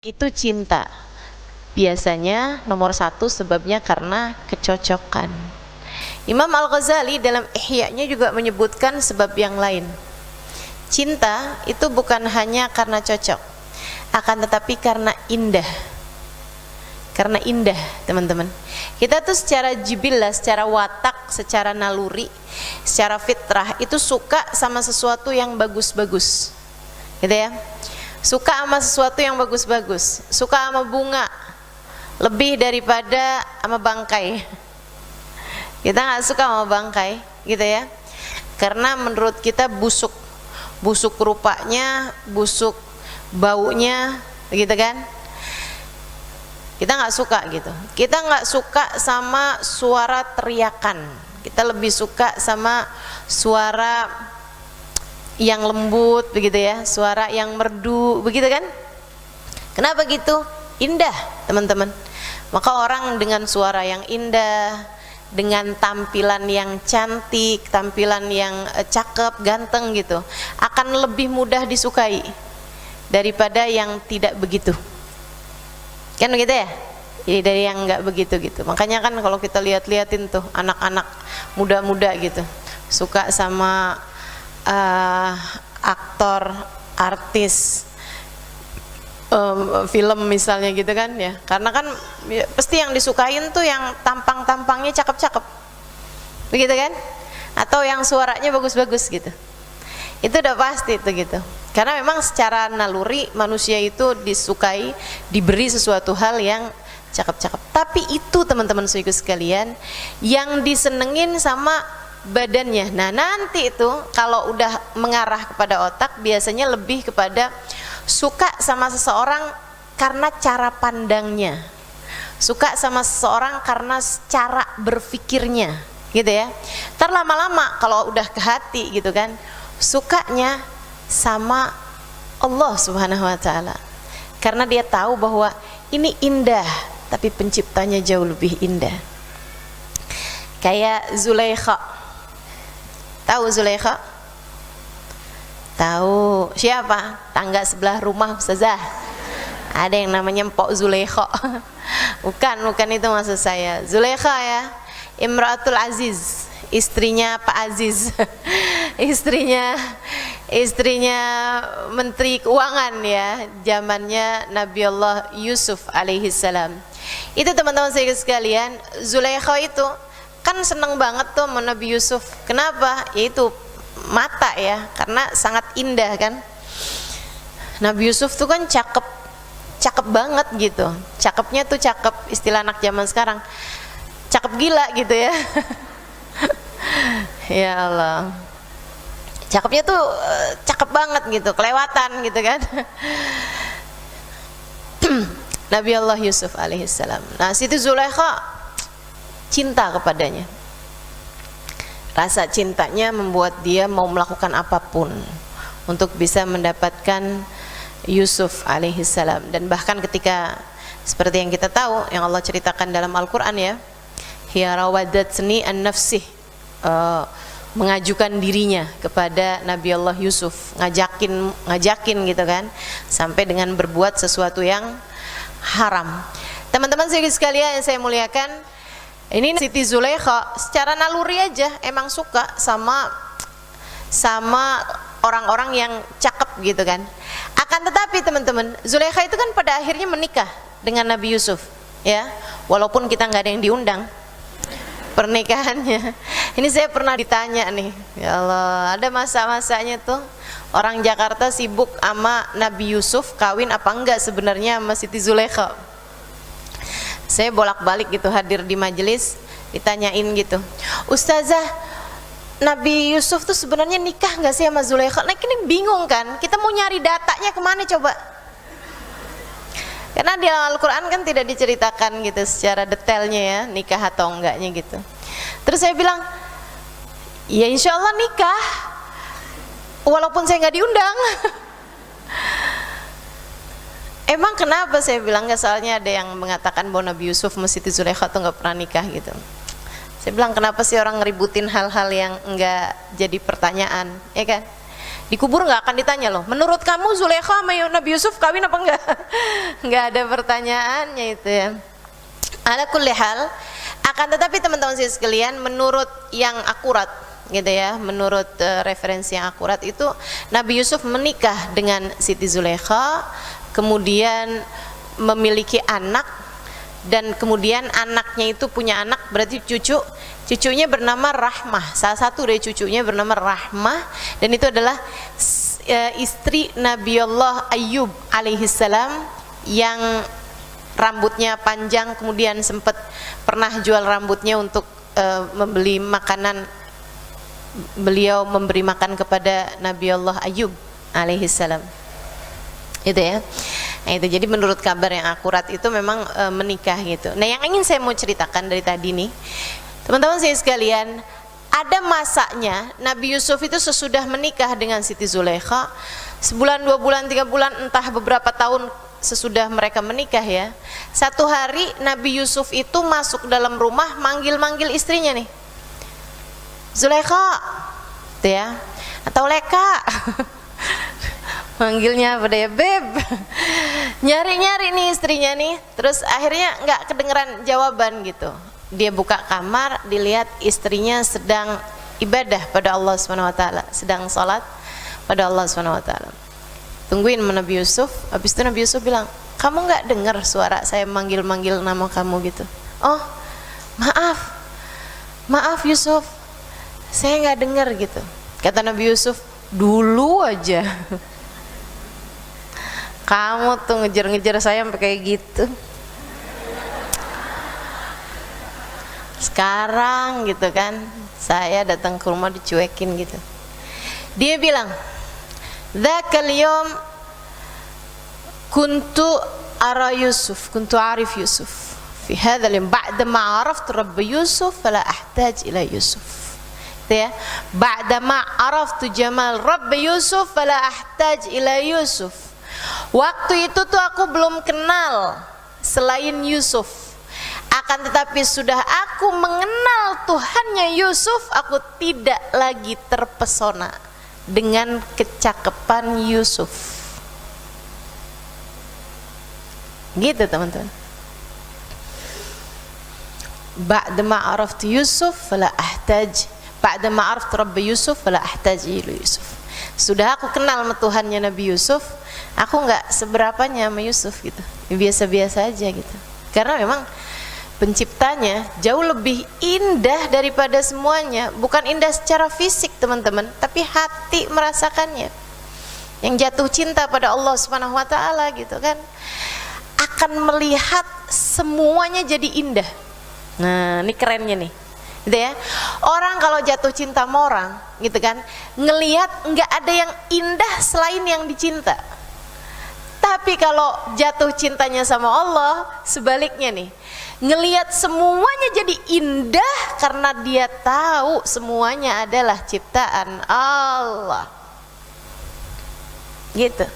Itu cinta. Biasanya nomor satu sebabnya karena kecocokan. Imam Al-Ghazali dalam Ihya-nya juga menyebutkan sebab yang lain. Cinta itu bukan hanya karena cocok, akan tetapi karena indah. Karena indah, teman-teman. Kita tuh secara jibillah, secara watak, secara naluri, secara fitrah itu suka sama sesuatu yang bagus-bagus. Gitu ya. Suka sama sesuatu yang bagus-bagus, suka sama bunga lebih daripada sama bangkai. Kita nggak suka sama bangkai, gitu ya, karena menurut kita busuk rupanya, busuk baunya, begitu kan? Kita nggak suka gitu. Kita nggak suka sama suara teriakan. Kita lebih suka sama suara yang lembut, begitu ya, suara yang merdu, begitu kan? Kenapa gitu? Indah, teman-teman. Maka orang dengan suara yang indah, dengan tampilan yang cantik, tampilan yang cakep, ganteng gitu, akan lebih mudah disukai daripada yang tidak begitu. Kan begitu ya? Jadi dari yang nggak begitu gitu. Makanya kan kalau kita lihat-lihatin tuh anak-anak muda-muda gitu, suka sama aktor, artis, film misalnya gitu kan ya, karena kan ya, pasti yang disukain tuh yang tampang-tampangnya cakep-cakep, begitu kan, atau yang suaranya bagus-bagus gitu. Itu udah pasti tuh gitu, karena memang secara naluri manusia itu disukai, diberi sesuatu hal yang cakep-cakep. Tapi itu teman-teman saudaraku sekalian, yang disenengin sama badannya. Nah nanti itu kalau udah mengarah kepada otak, biasanya lebih kepada suka sama seseorang karena cara pandangnya, suka sama seseorang karena cara berpikirnya, gitu ya. Terlama-lama kalau udah ke hati gitu kan, sukanya sama Allah Subhanahu wa ta'ala, karena dia tahu bahwa ini indah, tapi penciptanya jauh lebih indah. Kayak Zulaikha. Tahu Zulaikha? Tahu. Siapa? Tangga sebelah rumah Ustazah. Ada yang namanya Mpok Zulaikha. Bukan itu maksud saya. Zulaikha ya, Imratul Aziz, istrinya Pak Aziz. istrinya Menteri Keuangan ya, zamannya Nabi Allah Yusuf alaihi salam. Itu teman-teman saya sekalian, Zulaikha itu kan seneng banget tuh sama Nabi Yusuf. Kenapa? Yaitu mata ya, karena sangat indah kan. Nabi Yusuf tuh kan cakep banget gitu. Cakepnya tuh cakep, istilah anak zaman sekarang, cakep gila gitu ya. Ya Allah, cakepnya tuh cakep banget gitu, kelewatan gitu kan. Nabi Allah Yusuf alaihissalam. Nah situ Zulaikha cinta kepadanya. Rasa cintanya membuat dia mau melakukan apapun untuk bisa mendapatkan Yusuf alaihissalam. Dan bahkan ketika seperti yang kita tahu, yang Allah ceritakan dalam Al-Quran ya, hiya rawadatni an nafsih, mengajukan dirinya kepada Nabi Allah Yusuf, ngajakin gitu kan, sampai dengan berbuat sesuatu yang haram. Teman-teman sekalian yang saya muliakan, ini Siti Zulaikha secara naluri aja emang suka sama orang-orang yang cakep gitu kan. Akan tetapi teman-teman, Zulaikha itu kan pada akhirnya menikah dengan Nabi Yusuf ya, walaupun kita nggak ada yang diundang pernikahannya. Ini saya pernah ditanya nih, ya Allah, ada masa-masanya tuh orang Jakarta sibuk sama Nabi Yusuf, kawin apa enggak sebenarnya sama Siti Zulaikha. Saya bolak-balik gitu hadir di majelis, ditanyain gitu, Ustazah, Nabi Yusuf tuh sebenarnya nikah nggak sih sama Zulaikha? Nah ini bingung kan, kita mau nyari datanya kemana coba? Karena di Al-Quran kan tidak diceritakan gitu secara detailnya ya, nikah atau enggaknya gitu. Terus saya bilang, ya insya Allah nikah, walaupun saya nggak diundang. Emang kenapa? Saya bilang nggak, soalnya ada yang mengatakan bahwa Nabi Yusuf sama Siti Zulaikha tuh nggak pernah nikah gitu. Saya bilang kenapa sih orang ngeributin hal-hal yang nggak jadi pertanyaan, ya kan? Dikubur nggak akan ditanya loh, menurut kamu Zulaikha sama Nabi Yusuf kawin apa enggak? Nggak ada pertanyaannya itu ya. Ala kulli hal, akan tetapi teman-teman sekalian, menurut yang akurat gitu ya, menurut referensi yang akurat itu Nabi Yusuf menikah dengan Siti Zulaikha, kemudian memiliki anak, dan kemudian anaknya itu punya anak, berarti cucunya bernama Rahmah. Salah satu dari cucunya bernama Rahmah, dan itu adalah istri Nabiullah Ayyub alaihissalam yang rambutnya panjang, kemudian sempat pernah jual rambutnya untuk membeli makanan. Beliau memberi makan kepada Nabiullah Ayyub alaihissalam. Itu ya. Nah, itu jadi menurut kabar yang akurat itu memang menikah gitu. Nah, yang ingin saya mau ceritakan dari tadi nih, teman-teman saya sekalian, ada masanya Nabi Yusuf itu sesudah menikah dengan Siti Zulaikha, sebulan, 2 bulan, 3 bulan, entah beberapa tahun sesudah mereka menikah ya. Satu hari Nabi Yusuf itu masuk dalam rumah, manggil-manggil istrinya nih, Zulaikha, gitu ya, atau Leka. Manggilnya pada ya beb, nyari-nyari nih istrinya nih. Terus akhirnya nggak kedengeran jawaban gitu. Dia buka kamar, dilihat istrinya sedang ibadah pada Allah SWT, sedang sholat pada Allah SWT. Tungguin Nabi Yusuf. Habis itu Nabi Yusuf bilang, kamu nggak dengar suara saya manggil-manggil nama kamu gitu? Oh, maaf Yusuf, saya nggak dengar gitu. Kata Nabi Yusuf, dulu aja kamu tuh ngejar-ngejar saya sampai kayak gitu. Sekarang gitu kan, saya datang ke rumah dicuekin gitu. Dia bilang, dzakal yawm kuntu ara Yusuf, kuntu arif Yusuf. Fi hadzal yawm ba'da ma araftu rabb Yusuf fala ahtaj ila Yusuf. Ya, ba'da ma araftu jamal rabb Yusuf fala ahtaj ila Yusuf. Waktu itu tuh aku belum kenal selain Yusuf, akan tetapi sudah aku mengenal Tuhannya Yusuf, aku tidak lagi terpesona dengan kecakapan Yusuf. Gitu teman-teman. Ba'da ma araftu Yusuf fala ahtaj, ba'da ma araftu rabb Yusuf fala ahtaj ila Yusuf. Sudah aku kenal sama Tuhannya Nabi Yusuf, aku nggak seberapanya sama Yusuf gitu, biasa-biasa aja gitu. Karena memang penciptanya jauh lebih indah daripada semuanya. Bukan indah secara fisik teman-teman, tapi hati merasakannya. Yang jatuh cinta pada Allah Subhanahu Wa Taala gitu kan, akan melihat semuanya jadi indah. Nah, ini kerennya nih. Gitu ya. Orang kalau jatuh cinta sama orang gitu kan, ngelihat nggak ada yang indah selain yang dicinta. Tapi kalau jatuh cintanya sama Allah, sebaliknya nih, ngelihat semuanya jadi indah karena dia tahu semuanya adalah ciptaan Allah. Gitu.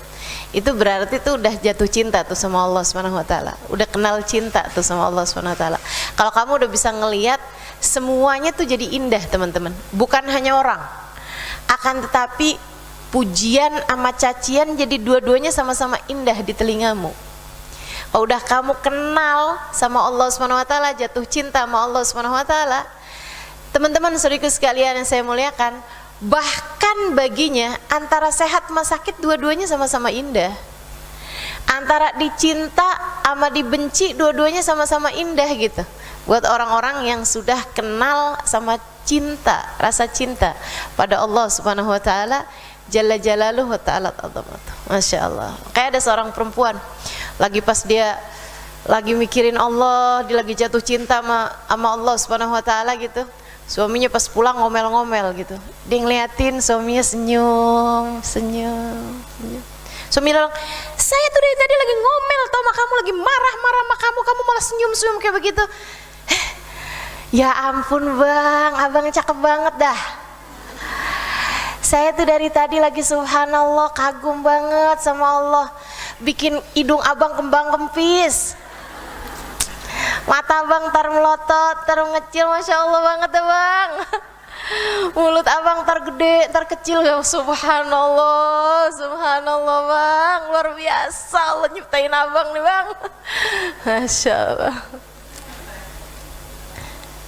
Itu berarti tuh udah jatuh cinta tuh sama Allah Subhanahu Wa Taala, udah kenal cinta tuh sama Allah Subhanahu Wa Taala. Kalau kamu udah bisa ngelihat semuanya tuh jadi indah teman-teman, bukan hanya orang, akan tetapi pujian sama cacian jadi dua-duanya sama-sama indah di telingamu. Kalau udah kamu kenal sama Allah Subhanahu Wa Taala, jatuh cinta sama Allah Subhanahu Wa Taala, teman-teman saudaraku sekalian yang saya muliakan, bahkan baginya antara sehat sama sakit dua-duanya sama-sama indah. Antara dicinta sama dibenci dua-duanya sama-sama indah gitu. Buat orang-orang yang sudah kenal sama cinta, rasa cinta pada Allah Subhanahu Wa Taala Jalla Jalaluhu wa Ta'ala Azamatuh. Masya Allah. Kayak ada seorang perempuan lagi pas dia lagi mikirin Allah, dia lagi jatuh cinta sama Allah Subhanahu Wa Taala gitu. Suaminya pas pulang ngomel-ngomel gitu. Dia ngeliatin suaminya senyum. Suami bilang, saya tuh dari tadi lagi ngomel tau sama kamu, lagi marah-marah sama kamu malah senyum-senyum kayak begitu. Ya ampun bang, abang cakep banget dah. Saya tuh dari tadi lagi subhanallah kagum banget sama Allah, bikin hidung abang kembang kempis, mata abang tar melotot, tar ngecil, masya Allah banget ya bang. Mulut abang ntar gede, ntar kecil ya. Subhanallah, subhanallah bang, luar biasa Allah nyiptain abang nih bang. Masya Allah.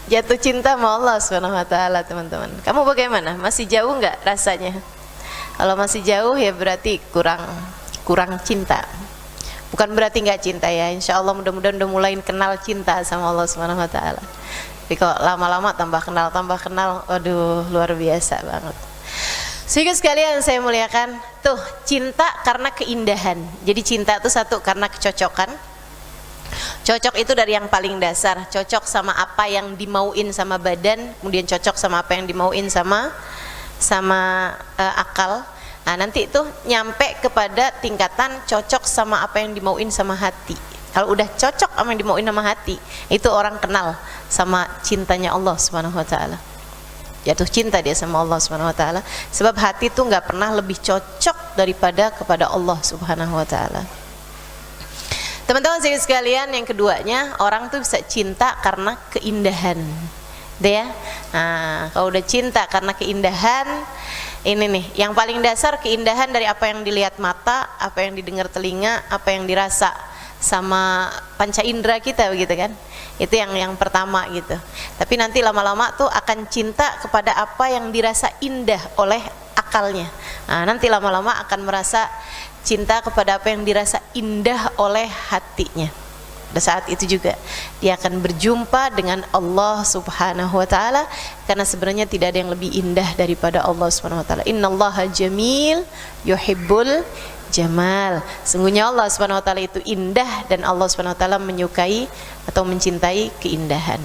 Jatuh cinta sama Allah Subhanahu wa taala, teman-teman. Kamu bagaimana? Masih jauh nggak rasanya? Kalau masih jauh ya berarti kurang cinta. Bukan berarti nggak cinta ya. Insya Allah mudah-mudahan udah mulai kenal cinta sama Allah Subhanahu wa taala. Tapi kalau lama-lama tambah kenal, waduh luar biasa banget. Sehingga sekalian saya muliakan, tuh cinta karena keindahan. Jadi cinta itu satu karena kecocokan. Cocok itu dari yang paling dasar, cocok sama apa yang dimauin sama badan, kemudian cocok sama apa yang dimauin sama akal. Nah nanti itu nyampe kepada tingkatan cocok sama apa yang dimauin sama hati. Kalau udah cocok sama yang dimauin sama hati, itu orang kenal sama cintanya Allah Subhanahu wa taala. Jatuh cinta dia sama Allah Subhanahu wa taala, sebab hati itu nggak pernah lebih cocok daripada kepada Allah Subhanahu wa taala. Teman-teman sekalian, yang keduanya, orang tuh bisa cinta karena keindahan. Deh ya. Nah, kalau udah cinta karena keindahan, ini nih, yang paling dasar keindahan dari apa yang dilihat mata, apa yang didengar telinga, apa yang dirasa sama panca indera kita begitu kan. Itu yang pertama gitu. Tapi nanti lama-lama tuh akan cinta kepada apa yang dirasa indah oleh akalnya. Nah, nanti lama-lama akan merasa cinta kepada apa yang dirasa indah oleh hatinya. Pada saat itu juga dia akan berjumpa dengan Allah Subhanahu wa taala, karena sebenarnya tidak ada yang lebih indah daripada Allah Subhanahu wa taala. Innallaha jamil yuhibbul jamal. Sungguhnya Allah Subhanahu wa taala itu indah, dan Allah Subhanahu wa taala menyukai atau mencintai keindahan.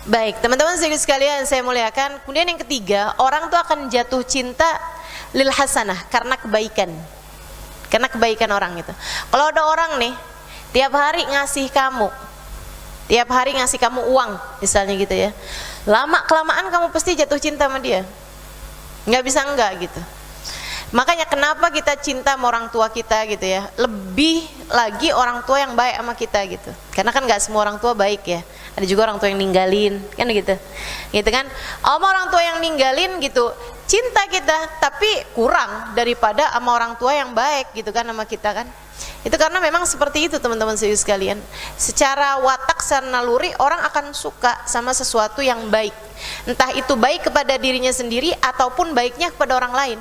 Baik, teman-teman sekalian saya muliakan. Kemudian yang ketiga, orang tuh akan jatuh cinta lil hasanah, karena kebaikan. Karena kebaikan orang itu. Kalau ada orang nih tiap hari ngasih kamu uang misalnya gitu ya, lama kelamaan kamu pasti jatuh cinta sama dia, nggak bisa enggak gitu. Makanya kenapa kita cinta sama orang tua kita gitu ya, lebih lagi orang tua yang baik sama kita gitu, karena kan nggak semua orang tua baik ya, ada juga orang tua yang ninggalin kan gitu kan. Sama orang tua yang ninggalin gitu, cinta kita tapi kurang daripada sama orang tua yang baik gitu kan sama kita kan. Itu karena memang seperti itu teman-teman sekalian. Secara watak, secara naluri, orang akan suka sama sesuatu yang baik. Entah itu baik kepada dirinya sendiri ataupun baiknya kepada orang lain.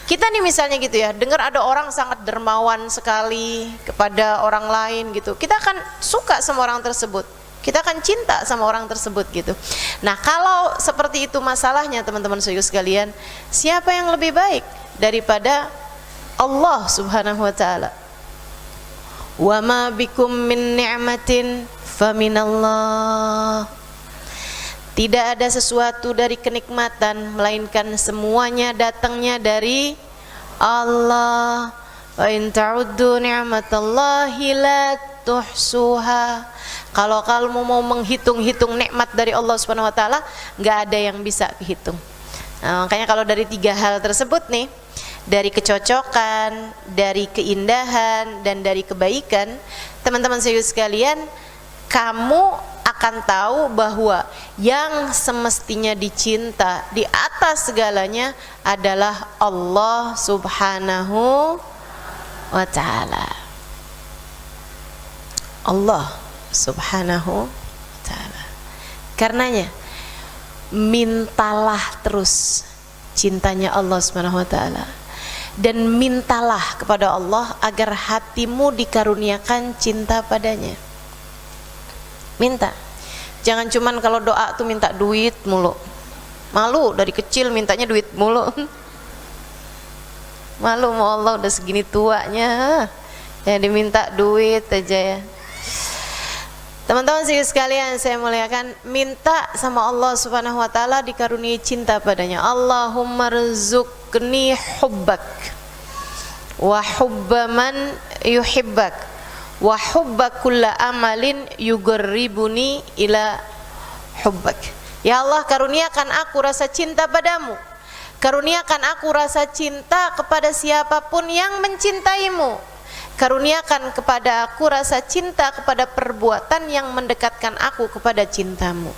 Kita nih misalnya gitu ya, dengar ada orang sangat dermawan sekali kepada orang lain gitu, kita akan suka sama orang tersebut, kita akan cinta sama orang tersebut gitu. Nah kalau seperti itu masalahnya teman-teman sekalian, siapa yang lebih baik daripada Allah Subhanahu wa taala? Wa ma bikum min ni'matin faminallah. Tidak ada sesuatu dari kenikmatan melainkan semuanya datangnya dari Allah. Wa in ta'uddu ni'matallahi la tuhsuha. Kalau kamu mau menghitung-hitung nikmat dari Allah Subhanahu wa taala, enggak ada yang bisa kehitung. Nah, makanya kalau dari tiga hal tersebut nih, dari kecocokan, dari keindahan, dan dari kebaikan, teman-teman sekalian, kamu akan tahu bahwa yang semestinya dicinta di atas segalanya adalah Allah Subhanahu wa taala. Allah Subhanahu wa taala. Karenanya mintalah terus cintanya Allah Subhanahu wa taala, dan mintalah kepada Allah agar hatimu dikaruniakan cinta padanya. Minta, jangan cuman kalau doa tuh minta duit mulu. Malu dari kecil mintanya duit mulu. Malu mau Allah udah segini tuanya ya diminta duit aja ya. Teman-teman sekalian saya muliakan, minta sama Allah Subhanahu wa taala dikaruniai cinta padanya. Allahumma rzuqni hubbak wa hubba man yuhibbak wa hubba kulla amalin yugarribuni ila hubbak. Ya Allah, karuniakan aku rasa cinta padamu, karuniakan aku rasa cinta kepada siapapun yang mencintaimu, karuniakan kepada aku rasa cinta kepada perbuatan yang mendekatkan aku kepada cintamu.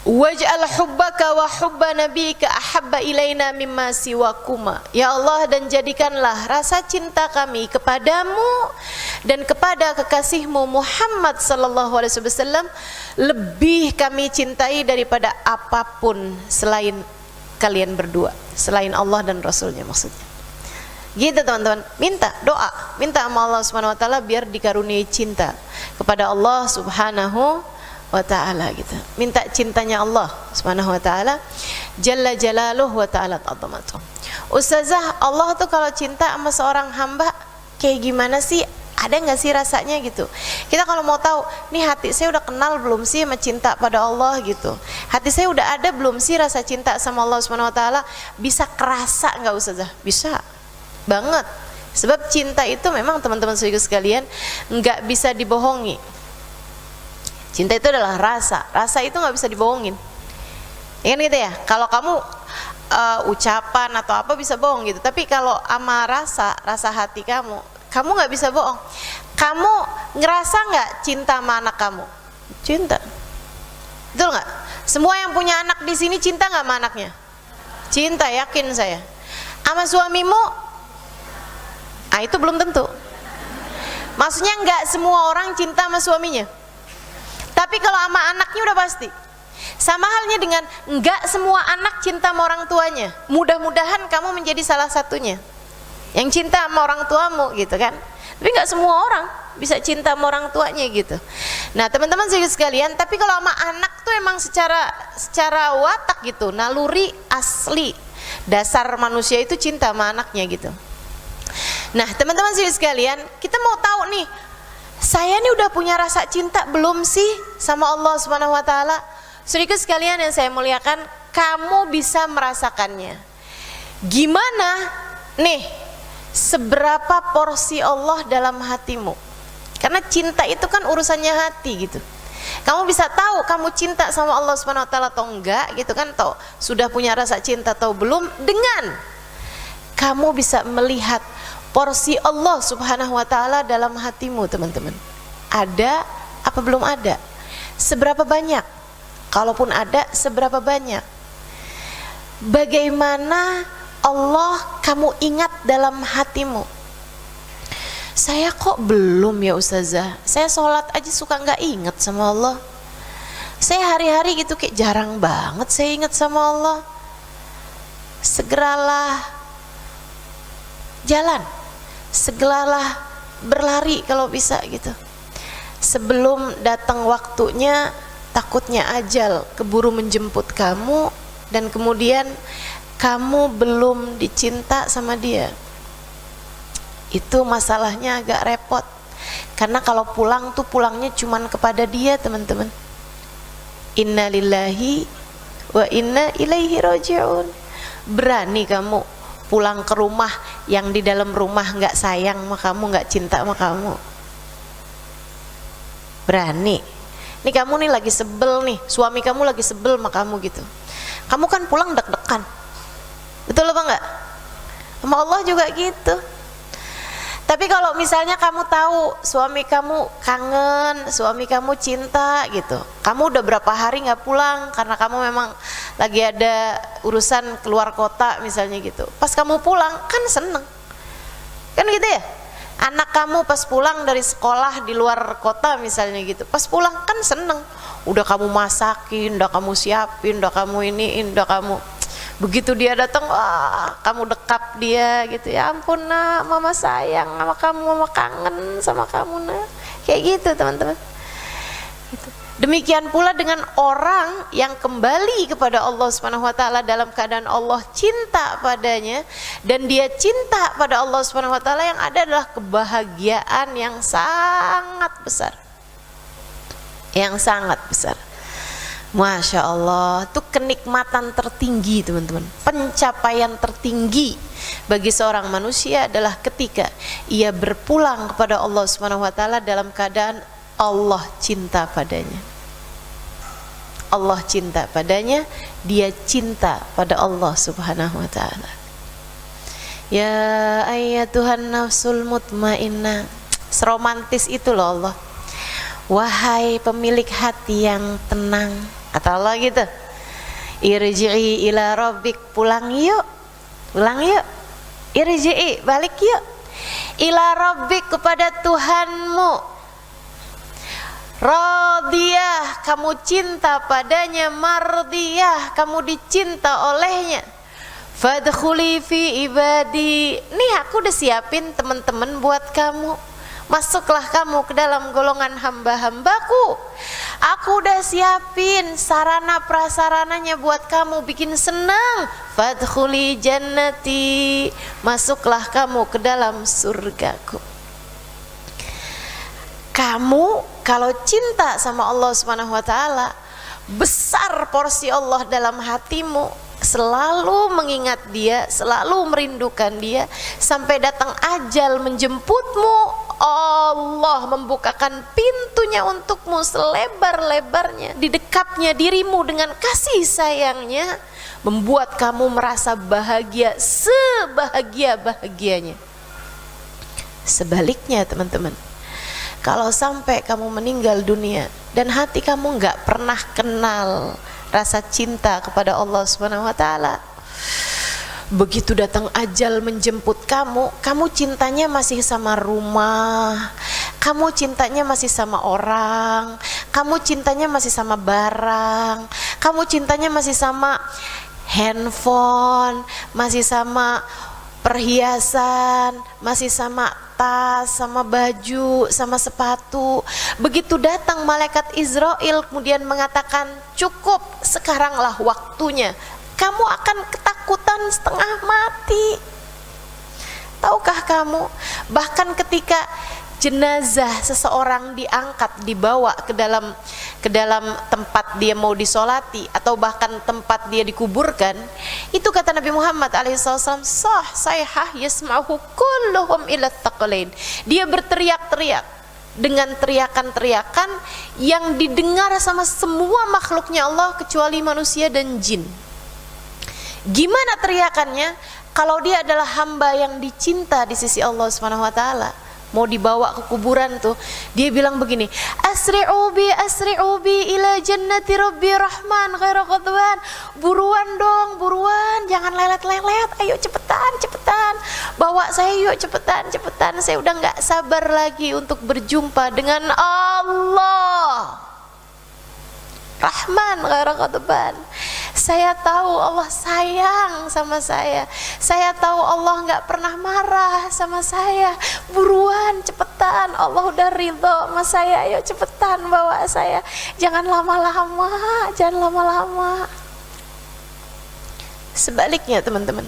Waj'al hubbaka wa hubba nabiyika ahabba ilaina mimma siwakuma. Ya Allah, dan jadikanlah rasa cinta kami kepadamu dan kepada kekasihmu Muhammad sallallahu alaihi wasallam lebih kami cintai daripada apapun selain kalian berdua, selain Allah dan Rasulnya maksudnya. Gitu teman-teman, minta doa, minta sama Allah Subhanahu wa taala biar dikaruniai cinta kepada Allah Subhanahu wa ta'ala gitu. Minta cintanya Allah Subhanahu wa ta'ala Jalla Jalaluhu wa ta'ala ta'zamatuh. Ustazah, Allah tuh kalau cinta sama seorang hamba kayak gimana sih? Ada nggak sih rasanya gitu? Kita kalau mau tahu, nih hati saya udah kenal belum sih sama cinta pada Allah gitu? Hati saya udah ada belum sih rasa cinta sama Allah Subhanahu wa ta'ala? Bisa kerasa nggak Ustazah? Bisa banget. Sebab cinta itu memang teman-teman sekalian nggak bisa dibohongi. Cinta itu adalah rasa, rasa itu nggak bisa dibohongin. Ya kan gitu ya. Kalau kamu ucapan atau apa bisa bohong gitu. Tapi kalau ama rasa hati kamu nggak bisa bohong. Kamu ngerasa nggak cinta sama anak kamu? Cinta, betul nggak? Semua yang punya anak di sini cinta nggak sama anaknya? Cinta, yakin saya. Sama suamimu? Ah itu belum tentu. Maksudnya nggak semua orang cinta sama suaminya. Tapi kalau sama anaknya udah pasti. Sama halnya dengan enggak semua anak cinta sama orang tuanya. Mudah-mudahan kamu menjadi salah satunya yang cinta sama orang tuamu gitu kan. Tapi enggak semua orang bisa cinta sama orang tuanya gitu. Nah teman-teman sekalian, tapi kalau sama anak tuh emang secara watak gitu, naluri asli dasar manusia itu cinta sama anaknya gitu. Nah teman-teman sekalian, kita mau tahu nih, saya ini udah punya rasa cinta belum sih sama Allah Subhanahu wa taala? Saudaraku sekalian yang saya muliakan, kamu bisa merasakannya. Gimana nih seberapa porsi Allah dalam hatimu? Karena cinta itu kan urusannya hati gitu. Kamu bisa tahu kamu cinta sama Allah Subhanahu wa taala atau enggak gitu kan, atau sudah punya rasa cinta atau belum, dengan kamu bisa melihat porsi Allah Subhanahu wa taala dalam hatimu teman-teman. Ada apa belum ada? Seberapa banyak? Kalaupun ada, seberapa banyak? Bagaimana Allah kamu ingat dalam hatimu? Saya kok belum ya Ustazah? Saya sholat aja suka nggak ingat sama Allah. Saya hari-hari gitu kayak jarang banget saya ingat sama Allah. Segeralah jalan, segeralah berlari kalau bisa gitu. Sebelum datang waktunya, takutnya ajal keburu menjemput kamu dan kemudian kamu belum dicinta sama dia. Itu masalahnya agak repot. Karena kalau pulang tuh pulangnya cuman kepada dia teman-teman. Inna lillahi wa inna ilaihi raji'un. Berani kamu pulang ke rumah yang di dalam rumah nggak sayang sama kamu, nggak cinta sama kamu? Berani? Nih kamu nih lagi sebel nih, suami kamu lagi sebel sama kamu gitu. Kamu kan pulang deg-degan. Betul apa enggak? Sama Allah juga gitu. Tapi kalau misalnya kamu tahu suami kamu kangen, suami kamu cinta gitu, kamu udah berapa hari nggak pulang karena kamu memang lagi ada urusan keluar kota misalnya gitu. Pas kamu pulang kan seneng, kan gitu ya. Anak kamu pas pulang dari sekolah di luar kota misalnya gitu, pas pulang kan seneng. Udah kamu masakin, udah kamu siapin, udah kamu iniin, udah kamu. Begitu dia datang, wah, kamu dekap dia gitu. Ya ampun nak, mama sayang sama kamu, mama kangen sama kamu nak. Kayak gitu teman-teman. Gitu. Demikian pula dengan orang yang kembali kepada Allah Subhanahu wa taala dalam keadaan Allah cinta padanya dan dia cinta pada Allah Subhanahu wa taala, yang ada adalah kebahagiaan yang sangat besar. Yang sangat besar. Masya Allah, itu kenikmatan tertinggi teman-teman. Pencapaian tertinggi bagi seorang manusia adalah ketika ia berpulang kepada Allah Subhanahu wa taala dalam keadaan Allah cinta padanya. Allah cinta padanya, dia cinta pada Allah Subhanahu wa taala. Ya ayyatuhan nafsul mutmainnah. Seromantis itu loh Allah. Wahai pemilik hati yang tenang, Kata Allah gitu, irji'i ila rabbik, pulang yuk, irji'i, balik yuk, ila rabbik, kepada Tuhanmu, radiyah, kamu cinta padanya, mardiyah, kamu dicinta olehnya, fadkhuli fi ibadi, nih aku udah siapin teman-teman buat kamu, masuklah kamu ke dalam golongan hamba-hambaku. Aku udah siapin sarana prasarananya buat kamu, bikin senang. Fadkhuli jannati, masuklah kamu ke dalam surgaku. Kamu kalau cinta sama Allah Subhanahu wa taala, besar porsi Allah dalam hatimu, selalu mengingat Dia, selalu merindukan Dia, sampai datang ajal menjemputmu, Allah membukakan pintunya untukmu selebar-lebarnya, didekapnya dirimu dengan kasih sayangnya, membuat kamu merasa bahagia sebahagia-bahagianya. Sebaliknya teman-teman, kalau sampai kamu meninggal dunia dan hati kamu nggak pernah kenal rasa cinta kepada Allah Subhanahu wa taala, begitu datang ajal menjemput kamu, kamu cintanya masih sama rumah, kamu cintanya masih sama orang, kamu cintanya masih sama barang, kamu cintanya masih sama handphone, masih sama perhiasan, masih sama tas, sama baju, sama sepatu. Begitu datang malaikat Israel kemudian mengatakan, cukup, sekaranglah waktunya, kamu akan ketakutan setengah mati. Tahukah kamu, bahkan ketika jenazah seseorang diangkat, dibawa ke dalam tempat dia mau disolati, atau bahkan tempat dia dikuburkan, itu kata Nabi Muhammad alaihissalam, sahih yasma'uhu kulluhum ila thaqalain, dia berteriak-teriak dengan teriakan-teriakan yang didengar sama semua makhluknya Allah kecuali manusia dan jin. Gimana teriakannya? Kalau dia adalah hamba yang dicinta di sisi Allah Subhanahu wa taala, mau dibawa ke kuburan tuh, dia bilang begini, asri'u bi ila jannati rabbi rahman ghairu qadwan, buruan dong, buruan, jangan lelet-lelet, ayo cepetan, bawa saya yuk, cepetan, saya udah nggak sabar lagi untuk berjumpa dengan Allah Rahman ghairu qadwan. Saya tahu Allah sayang sama saya tahu Allah nggak pernah marah sama saya, buruan, cepetan, Allah udah ridho sama saya, ayo cepetan bawa saya, jangan lama-lama. Sebaliknya teman-teman,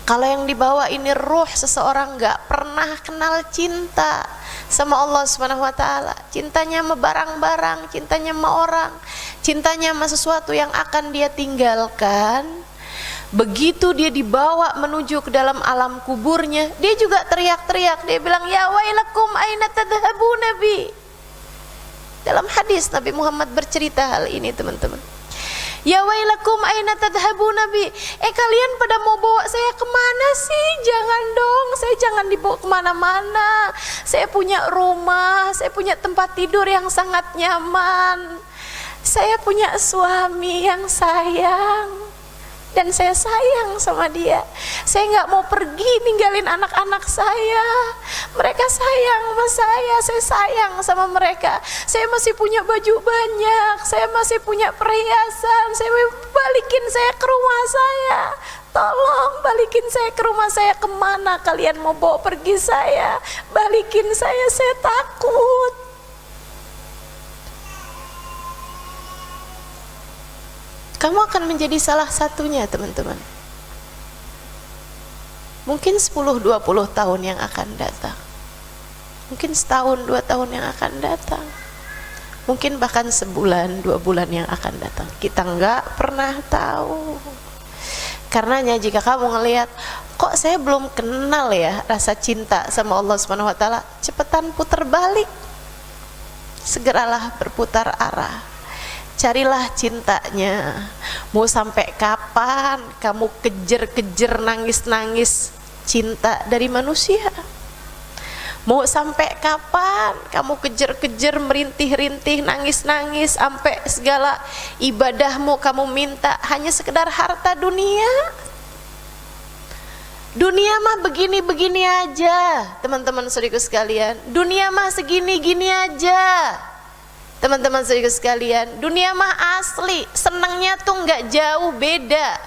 kalau yang dibawa ini ruh seseorang nggak pernah kenal cinta sama Allah Subhanahu wa taala, cintanya sama barang-barang, cintanya sama orang, cintanya sama sesuatu yang akan dia tinggalkan, begitu dia dibawa menuju ke dalam alam kuburnya, dia juga teriak-teriak, dia bilang, ya wailakum aina tadhhabuna bi. Dalam hadis Nabi Muhammad bercerita hal ini teman-teman. Ya wailakum aina tadhhabuna bi, kalian pada mau bawa saya kemana sih? Jangan dong, saya jangan dibawa kemana-mana, saya punya rumah, saya punya tempat tidur yang sangat nyaman, saya punya suami yang sayang, dan saya sayang sama dia. Saya nggak mau pergi ninggalin anak-anak saya, mereka sayang sama saya sayang sama mereka. Saya masih punya baju banyak, saya masih punya perhiasan, balikin saya ke rumah saya, tolong balikin saya ke rumah saya. Kemana kalian mau bawa pergi saya? Balikin saya takut. Kamu akan menjadi salah satunya teman-teman. Mungkin 10-20 tahun yang akan datang, mungkin setahun 2 tahun yang akan datang, mungkin bahkan sebulan 2 bulan yang akan datang. Kita nggak pernah tahu. Karenanya jika kamu ngelihat, kok saya belum kenal ya rasa cinta sama Allah Subhanahu wa taala, cepetan putar balik, segeralah berputar arah. Carilah cintanya. Mau sampai kapan kamu kejar-kejar, nangis-nangis cinta dari manusia? Mau sampai kapan kamu kejar-kejar, merintih-rintih, nangis-nangis, sampai segala ibadahmu kamu minta hanya sekedar harta dunia? Dunia mah begini-begini aja, teman-teman saudaraku sekalian. Dunia mah segini-gini aja, teman-teman saudaraku sekalian. Dunia mah asli, senangnya tuh nggak jauh beda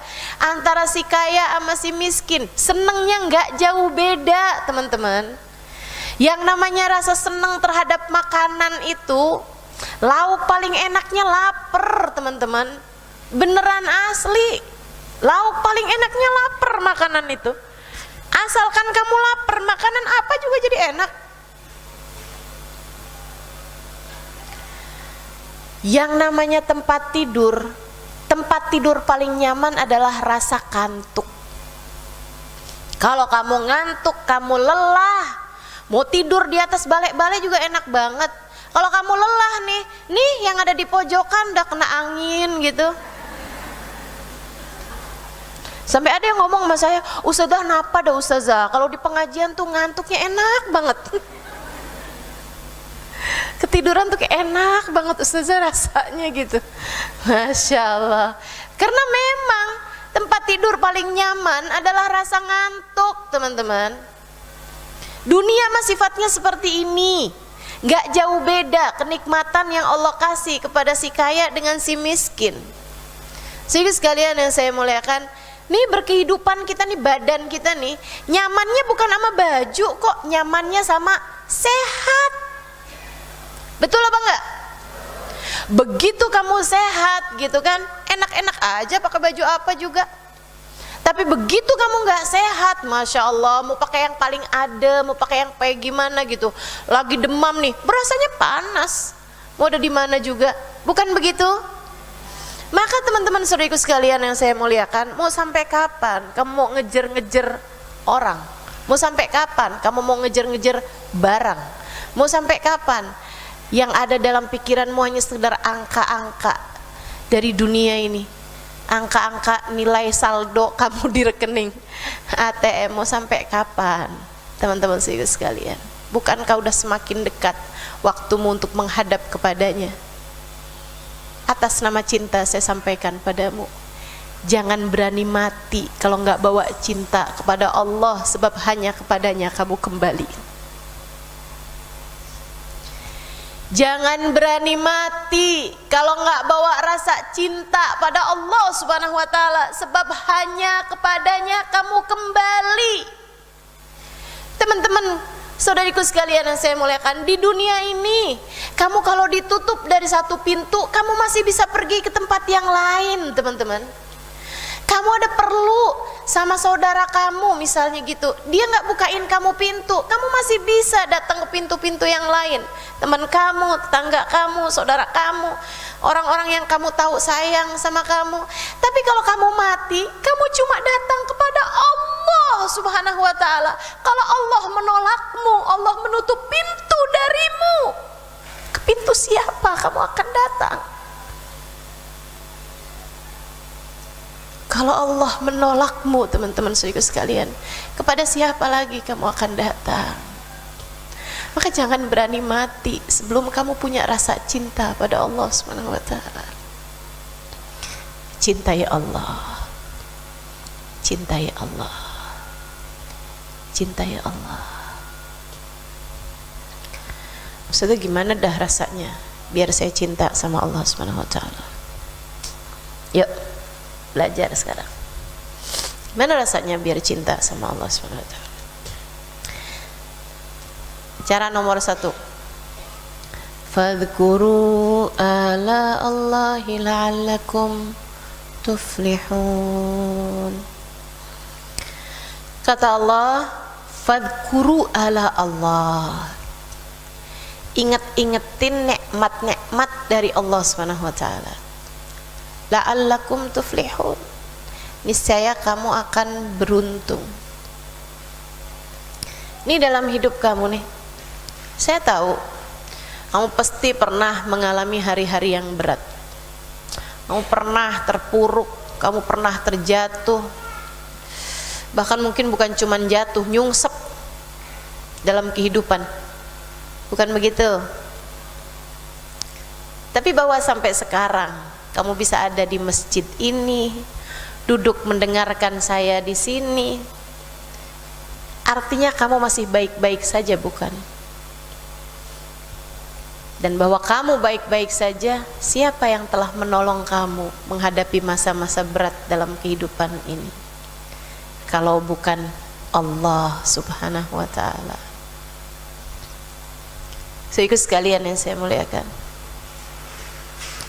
antara si kaya sama si miskin. Senangnya nggak jauh beda, teman-teman. Yang namanya rasa senang terhadap makanan itu, lauk paling enaknya lapar, teman-teman. Beneran asli, lauk paling enaknya lapar makanan itu. Asalkan kamu lapar, makanan apa juga jadi enak. Yang namanya tempat tidur paling nyaman adalah rasa kantuk. Kalau kamu ngantuk, kamu lelah, mau tidur di atas balai-balai juga enak banget. Kalau kamu lelah nih yang ada di pojokan udah kena angin gitu. Sampai ada yang ngomong sama saya, "Ustazah, napa dah Ustazah? Kalau di pengajian tuh ngantuknya enak banget." Ketiduran tuh kayak enak banget Ustazah rasanya gitu. Masya Allah. Karena memang tempat tidur paling nyaman adalah rasa ngantuk, teman-teman. Dunia mah sifatnya seperti ini, gak jauh beda kenikmatan yang Allah kasih kepada si kaya dengan si miskin. Sehingga sekalian yang saya muliakan, nih berkehidupan kita nih, badan kita nih nyamannya bukan sama baju kok, nyamannya sama sehat. Betul apa enggak? Begitu kamu sehat gitu kan, enak-enak aja pakai baju apa juga. Tapi begitu kamu nggak sehat, Masya Allah, mau pakai yang paling adem, mau pakai yang kayak gimana gitu, lagi demam nih, berasanya panas, mau ada di mana juga, bukan begitu? Maka teman-teman saudaraku sekalian yang saya muliakan, mau sampai kapan kamu mau ngejar-ngejar orang? Mau sampai kapan kamu mau ngejar-ngejar barang? Mau sampai kapan yang ada dalam pikiranmu hanya sekedar angka-angka dari dunia ini? Angka-angka nilai saldo kamu di rekening ATM. Mau sampai kapan, teman-teman sekalian? Bukankah udah semakin dekat waktumu untuk menghadap kepadanya? Atas nama cinta saya sampaikan padamu, jangan berani mati kalau nggak bawa cinta kepada Allah, sebab hanya kepadanya kamu kembali. Jangan berani mati kalau nggak bawa rasa cinta pada Allah Subhanahu wa Ta'ala, sebab hanya kepadanya kamu kembali. Teman-teman saudariku sekalian yang saya muliakan, di dunia ini kamu kalau ditutup dari satu pintu, kamu masih bisa pergi ke tempat yang lain, teman-teman. Kamu ada perlu sama saudara kamu misalnya gitu, dia nggak bukain kamu pintu, kamu masih bisa datang ke pintu-pintu yang lain. Teman kamu, tetangga kamu, saudara kamu, orang-orang yang kamu tahu sayang sama kamu. Tapi kalau kamu mati, kamu cuma datang kepada Allah Subhanahu wa Ta'ala. Kalau Allah menolakmu, Allah menutup pintu darimu, ke pintu siapa kamu akan datang? Kalau Allah menolakmu, teman-teman saudara sekalian, kepada siapa lagi kamu akan datang? Maka jangan berani mati sebelum kamu punya rasa cinta pada Allah Subhanahu wa Ta'ala. Cintai Allah, cintai Allah, cintai Allah. Maksudnya gimana dah rasanya biar saya cinta sama Allah Subhanahu wa Ta'ala? Yuk belajar sekarang. Mana rasanya biar cinta sama Allah Subhanahu wa Ta'ala? Cara nomor 1, fadhkuru ala Allahi la'allakum tuflihun. Kata Allah, fadhkuru ala Allah, inget-ingetin nikmat-nikmat dari Allah Subhanahu wa Ta'ala. La'allakum tuflihun, niscaya kamu akan beruntung. Ini dalam hidup kamu nih, saya tahu kamu pasti pernah mengalami hari-hari yang berat. Kamu pernah terpuruk, kamu pernah terjatuh, bahkan mungkin bukan cuman jatuh, nyungsep. dalam kehidupan. Bukan begitu? Tapi bahwa sampai sekarang kamu bisa ada di masjid ini, duduk mendengarkan saya di sini, artinya kamu masih baik-baik saja, bukan? Dan bahwa kamu baik-baik saja, siapa yang telah menolong kamu menghadapi masa-masa berat dalam kehidupan ini kalau bukan Allah subhanahu wa ta'ala? Saudaraku sekalian yang saya muliakan,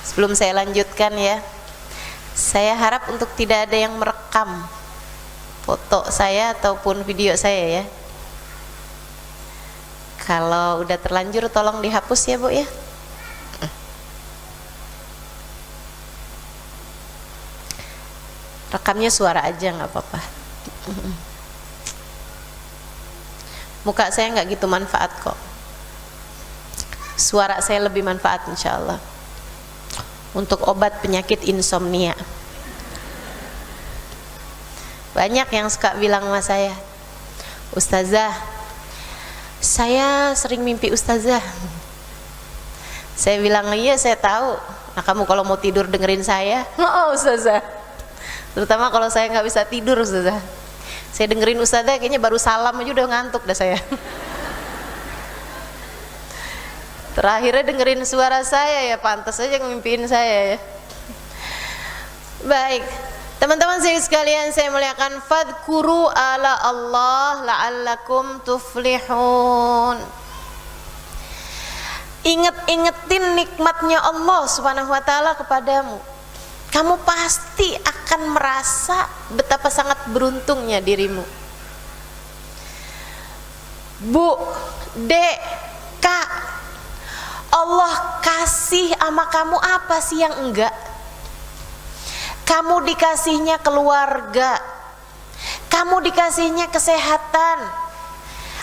sebelum saya lanjutkan ya, saya harap untuk tidak ada yang merekam foto saya ataupun video saya ya. Kalau udah terlanjur tolong dihapus ya Bu ya. Rekamnya suara aja nggak apa-apa. Muka saya nggak gitu manfaat kok. Suara saya lebih manfaat insya Allah untuk obat penyakit insomnia. Banyak yang suka bilang sama saya, Ustazah, saya sering mimpi Ustazah. Saya bilang, iya saya tahu. Nah kamu kalau mau tidur dengerin saya, oh Ustazah. Terutama kalau saya nggak bisa tidur Ustazah, saya dengerin Ustazah kayaknya baru salam aja udah ngantuk dah saya. Terakhirnya dengerin suara saya ya, pantas aja ngemimpiin saya ya. Baik, teman-teman sekalian saya muliakan, fadhkuru ala Allah la'allakum tuflihun. Inget-ingetin nikmatnya Allah subhanahu wa ta'ala kepadamu. Kamu pasti akan merasa betapa sangat beruntungnya dirimu. Bu, Dek, Kak, Allah kasih sama kamu apa sih yang enggak? Kamu dikasihnya keluarga, kamu dikasihnya kesehatan.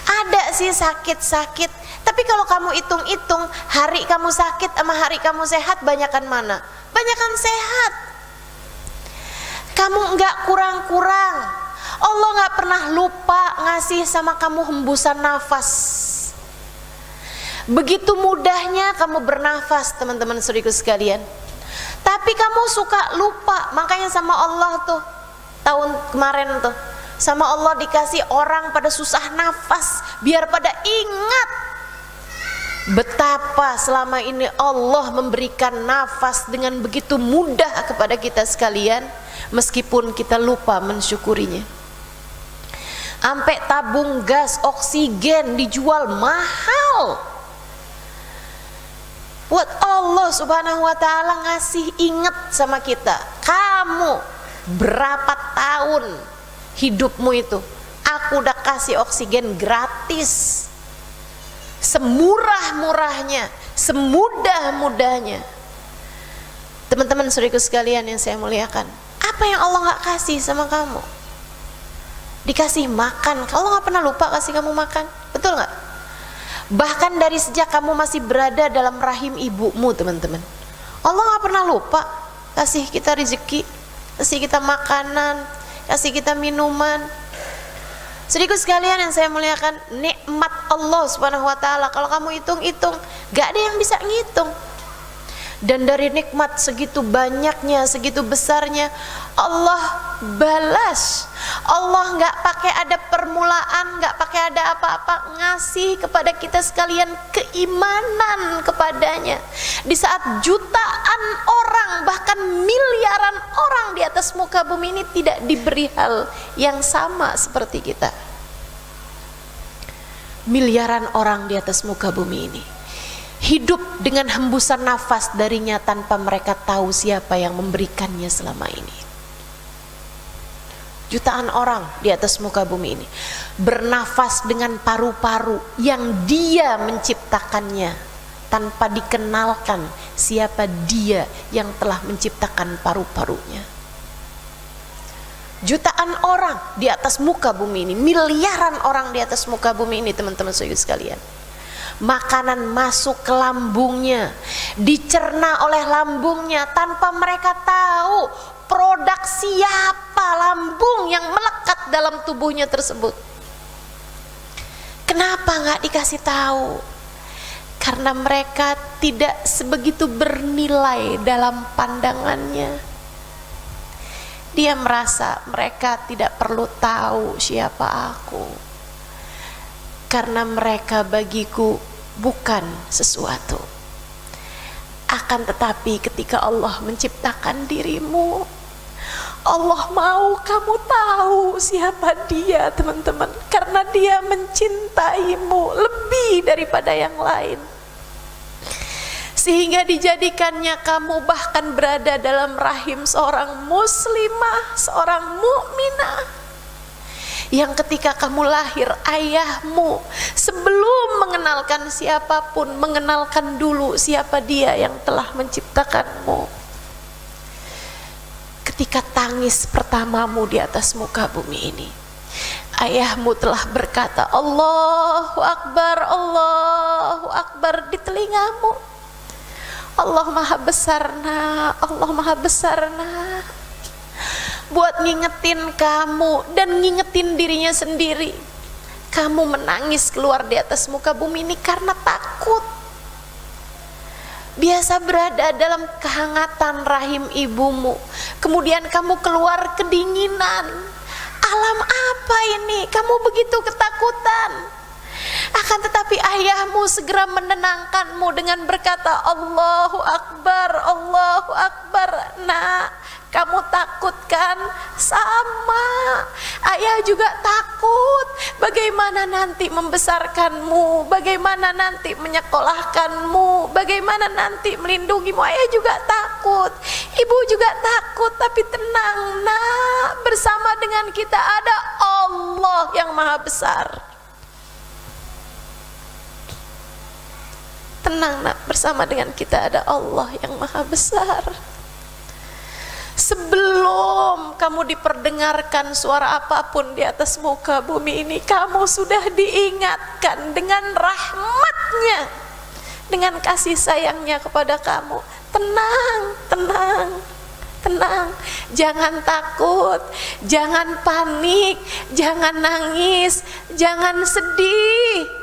Ada sih sakit-sakit, tapi kalau kamu hitung-hitung hari kamu sakit sama hari kamu sehat, banyakan mana? Banyakan sehat. Kamu enggak kurang-kurang. Allah enggak pernah lupa ngasih sama kamu hembusan nafas. Begitu mudahnya kamu bernafas, teman-teman saudaraku sekalian. Tapi kamu suka lupa, makanya sama Allah tuh tahun kemarin tuh, sama Allah dikasih orang pada susah nafas biar pada ingat betapa selama ini Allah memberikan nafas dengan begitu mudah kepada kita sekalian, meskipun kita lupa mensyukurinya. Sampai tabung gas oksigen dijual mahal. Buat Allah subhanahu wa ta'ala ngasih inget sama kita, kamu berapa tahun hidupmu itu aku udah kasih oksigen gratis, semurah-murahnya, semudah-mudahnya. Teman-teman saudaraku sekalian yang saya muliakan, apa yang Allah gak kasih sama kamu? Dikasih makan, Allah gak pernah lupa kasih kamu makan, betul gak? Bahkan dari sejak kamu masih berada dalam rahim ibumu, teman-teman, Allah gak pernah lupa kasih kita rezeki, kasih kita makanan, kasih kita minuman. Saudaraku sekalian yang saya muliakan, nikmat Allah subhanahu wa ta'ala kalau kamu hitung-hitung gak ada yang bisa ngitung. Dan dari nikmat segitu banyaknya, segitu besarnya, Allah balas. Allah nggak pakai ada permulaan, nggak pakai ada apa-apa, ngasih kepada kita sekalian keimanan kepadanya. Di saat jutaan orang, bahkan miliaran orang di atas muka bumi ini tidak diberi hal yang sama seperti kita. Miliaran orang di atas muka bumi ini hidup dengan hembusan nafas darinya tanpa mereka tahu siapa yang memberikannya selama ini. Jutaan orang di atas muka bumi ini bernafas dengan paru-paru yang Dia menciptakannya tanpa dikenalkan siapa Dia yang telah menciptakan paru-parunya. Jutaan orang di atas muka bumi ini, miliaran orang di atas muka bumi ini, teman-teman saudara sekalian, makanan masuk ke lambungnya, dicerna oleh lambungnya tanpa mereka tahu produk siapa lambung yang melekat dalam tubuhnya tersebut. Kenapa nggak dikasih tahu? Karena mereka tidak sebegitu bernilai dalam pandangannya. Dia merasa mereka tidak perlu tahu siapa aku, karena mereka bagiku bukan sesuatu. Akan tetapi ketika Allah menciptakan dirimu, Allah mau kamu tahu siapa dia, teman-teman, karena dia mencintaimu lebih daripada yang lain, sehingga dijadikannya kamu bahkan berada dalam rahim seorang muslimah, seorang mukminah, yang ketika kamu lahir, ayahmu sebelum mengenalkan siapapun, mengenalkan dulu siapa dia yang telah menciptakanmu. Ketika tangis pertamamu di atas muka bumi ini, ayahmu telah berkata Allahu Akbar, Allahu Akbar di telingamu. Allah maha besar nak, Allah maha besar nak, buat ngingetin kamu dan ngingetin dirinya sendiri. Kamu menangis keluar di atas muka bumi ini karena takut. Biasa berada dalam kehangatan rahim ibumu, kemudian kamu keluar kedinginan. Alam apa ini? Kamu begitu ketakutan. Akan tetapi ayahmu segera menenangkanmu dengan berkata Allahu Akbar, Allahu Akbar. Nak, kamu takut kan? Sama, ayah juga takut. Bagaimana nanti membesarkanmu, bagaimana nanti menyekolahkanmu, bagaimana nanti melindungimu. Ayah juga takut, ibu juga takut. Tapi tenang nak, bersama dengan kita ada Allah yang maha besar. Tenang nak, bersama dengan kita ada Allah yang maha besar. Sebelum kamu diperdengarkan suara apapun di atas muka bumi ini, kamu sudah diingatkan dengan rahmatnya, dengan kasih sayangnya kepada kamu. Tenang, tenang, tenang, jangan takut, jangan panik, jangan nangis, jangan sedih.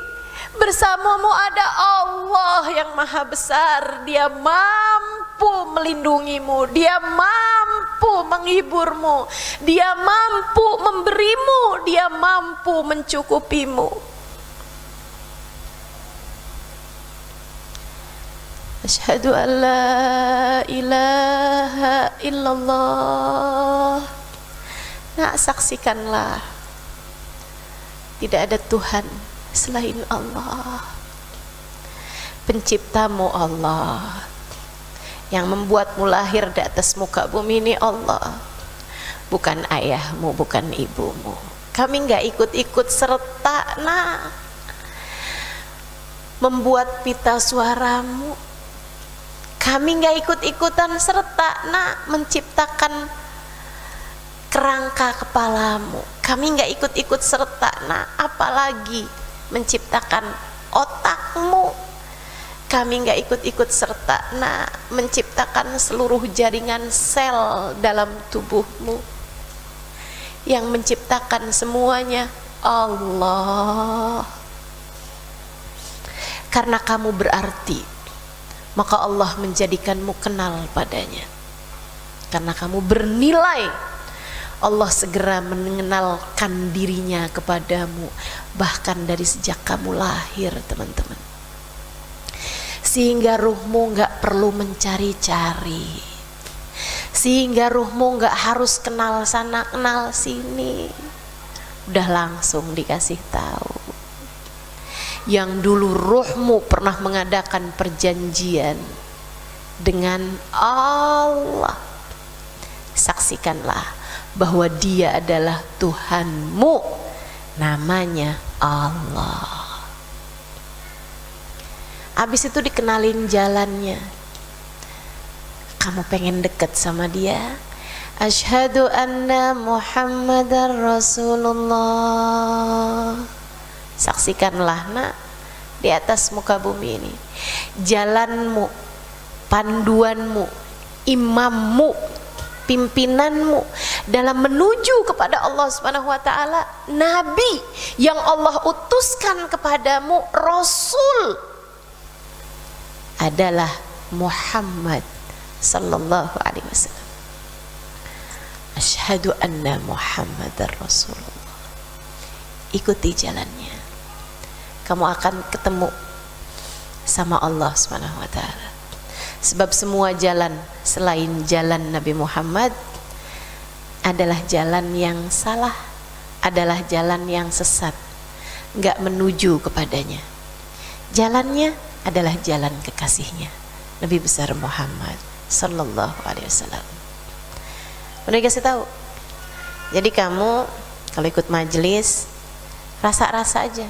Bersamamu ada Allah yang maha besar. Dia mampu melindungimu, dia mampu menghiburmu, dia mampu memberimu, dia mampu mencukupimu. Asyhadu an la ilaha illallah. Nah, saksikanlah tidak ada Tuhan selain Allah. Penciptamu Allah, yang membuatmu lahir di atas muka bumi ini Allah, bukan ayahmu, bukan ibumu. Kami nggak ikut-ikut serta nak membuat pita suaramu. Kami nggak ikut-ikutan serta nak menciptakan kerangka kepalamu. Kami nggak ikut-ikut serta nak apalagi menciptakan otakmu. Kami nggak ikut-ikut serta nak menciptakan seluruh jaringan sel dalam tubuhmu. Yang menciptakan semuanya Allah. Karena kamu berarti, maka Allah menjadikanmu kenal padanya. Karena kamu bernilai, Allah segera mengenalkan dirinya kepadamu, bahkan dari sejak kamu lahir, teman-teman. Sehingga ruhmu gak perlu mencari-cari, sehingga ruhmu gak harus kenal sana kenal sini, udah langsung dikasih tahu. Yang dulu ruhmu pernah mengadakan perjanjian dengan Allah, saksikanlah bahwa dia adalah Tuhanmu, namanya Allah. Habis itu dikenalin jalannya. Kamu pengen deket sama dia? Asyhadu anna Muhammadar Rasulullah. Saksikanlah nak, di atas muka bumi ini, jalanmu, panduanmu, imammu, pimpinanmu, dalam menuju kepada Allah Subhanahu wa taala, nabi yang Allah utuskan kepadamu, rasul adalah Muhammad sallallahu alaihi wasallam. Asyhadu anna Muhammadar Rasulullah. Ikuti jalannya, kamu akan ketemu sama Allah Subhanahu wa taala. Sebab semua jalan selain jalan Nabi Muhammad adalah jalan yang salah, adalah jalan yang sesat, enggak menuju kepadanya. Jalannya adalah jalan kekasihnya, Nabi besar Muhammad sallallahu alaihi wasallam. Udah kasih tahu. Jadi kamu kalau ikut majelis, rasa-rasa aja.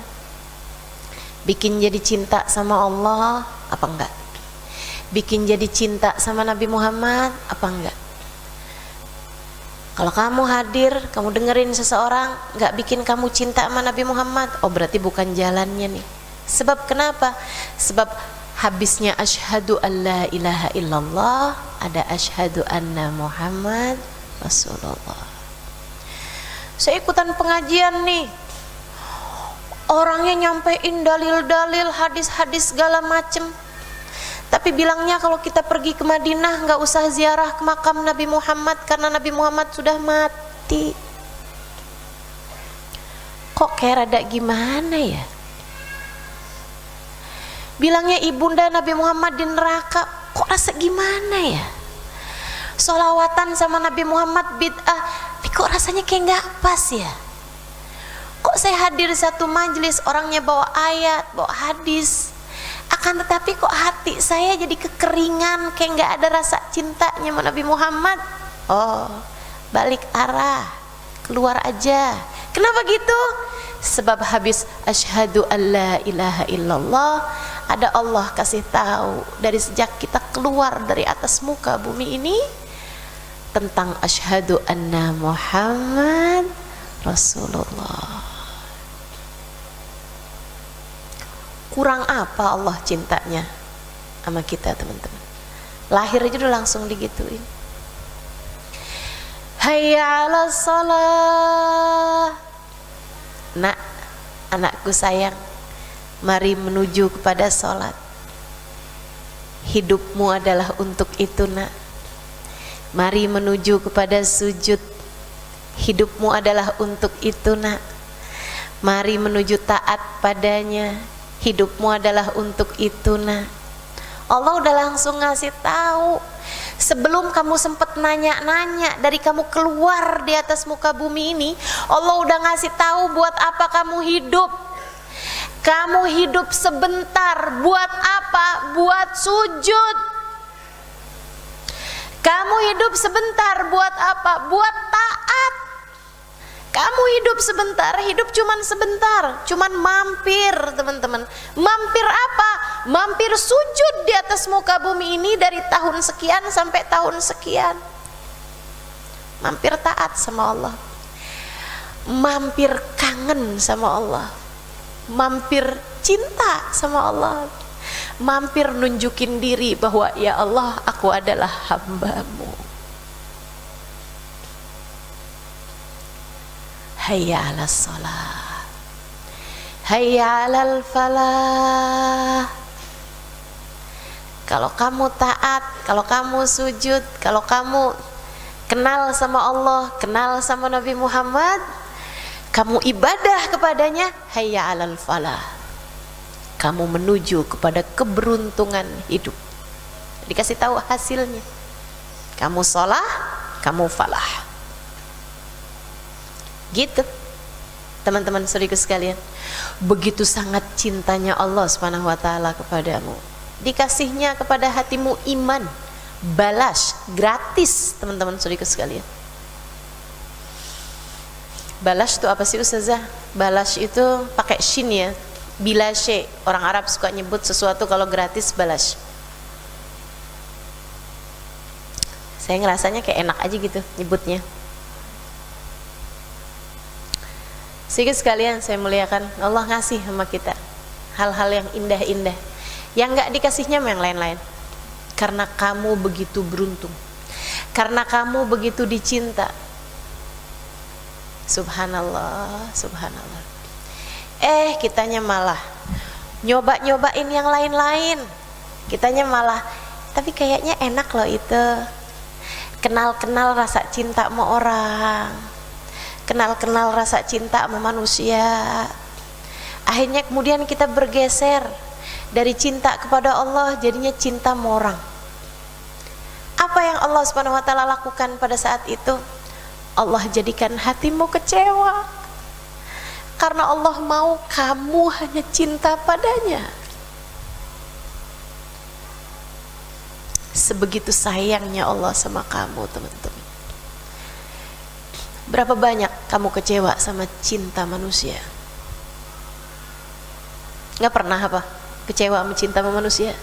Bikin jadi cinta sama Allah apa enggak? Bikin jadi cinta sama Nabi Muhammad apa enggak? Kalau kamu hadir, kamu dengerin seseorang enggak bikin kamu cinta sama Nabi Muhammad, oh berarti bukan jalannya nih. Sebab kenapa? Sebab habisnya asyhadu alla ilaha illallah ada asyhadu anna Muhammad Rasulullah. Saya ikutan pengajian nih, orangnya nyampein dalil-dalil, hadis-hadis segala macem, tapi bilangnya kalau kita pergi ke Madinah nggak usah ziarah ke makam Nabi Muhammad karena Nabi Muhammad sudah mati. Kok kayak rada gimana ya? Bilangnya ibunda Nabi Muhammad di neraka, kok rasa gimana ya? Sholawatan sama Nabi Muhammad bid'ah, tapi kok rasanya kayak nggak pas ya? Kok saya hadir satu majelis orangnya bawa ayat, bawa hadis, akan tetapi kok hati saya jadi kekeringan, kayak nggak ada rasa cintanya sama Nabi Muhammad. Oh, balik arah, keluar aja. Kenapa gitu? Sebab habis asyhadu alla ilaha illallah, ada Allah kasih tahu dari sejak kita keluar dari atas muka bumi ini tentang asyhadu anna Muhammad Rasulullah. Kurang apa Allah cintanya sama kita, teman-teman? Lahir aja udah langsung digituin. Hayya 'alas shalah. Nak, anakku sayang, mari menuju kepada sholat. Hidupmu adalah untuk itu, nak. Mari menuju kepada sujud. Hidupmu adalah untuk itu, nak. Mari menuju taat padanya. Hidupmu adalah untuk itu, nak. Allah udah langsung ngasih tahu sebelum kamu sempat nanya-nanya. Dari kamu keluar di atas muka bumi ini, Allah udah ngasih tahu buat apa kamu hidup. Kamu hidup sebentar, buat apa? Buat sujud. Kamu hidup sebentar, buat apa? Buat taat. Kamu hidup sebentar, hidup cuman sebentar, cuman mampir, teman-teman. Mampir apa? Mampir sujud di atas muka bumi ini dari tahun sekian sampai tahun sekian. Mampir taat sama Allah. Mampir kangen sama Allah. Mampir cinta sama Allah. Mampir nunjukin diri bahwa ya Allah, aku adalah hamba-Mu. Hayya 'alas shalah, hayya 'alal falah. Kalau kamu taat, kalau kamu sujud, kalau kamu kenal sama Allah, kenal sama Nabi Muhammad, kamu ibadah kepadanya, hayya 'alal falah. Kamu menuju kepada keberuntungan hidup. Dikasih tahu hasilnya. Kamu sholah, kamu falah. Gitu, teman-teman saudaraku sekalian. Begitu sangat cintanya Allah Subhanahu wa taala kepadamu. Dikasihnya kepada hatimu iman, balas gratis, teman-teman saudaraku sekalian. Balas itu apa sih, Ustazah? Balas itu pakai shin ya. Bila syai, orang Arab suka nyebut sesuatu kalau gratis balas. Saya ngerasanya kayak enak aja gitu nyebutnya. Sehingga sekalian saya muliakan, Allah ngasih sama kita hal-hal yang indah-indah, yang gak dikasihnya sama yang lain-lain. Karena kamu begitu beruntung, karena kamu begitu dicinta, Subhanallah, subhanallah. Kitanya malah nyoba-nyobain yang lain-lain. Kitanya malah, tapi kayaknya enak loh itu. Kenal-kenal rasa cinta sama orang, kenal-kenal rasa cinta sama manusia. Akhirnya kemudian kita bergeser dari cinta kepada Allah jadinya cinta sama orang. Apa yang Allah Subhanahu wa taala lakukan pada saat itu? Allah jadikan hatimu kecewa karena Allah mau kamu hanya cinta padanya. Sebegitu sayangnya Allah sama kamu, teman-teman. Berapa banyak kamu kecewa sama cinta manusia? Nggak pernah apa? Kecewa sama cinta sama manusia?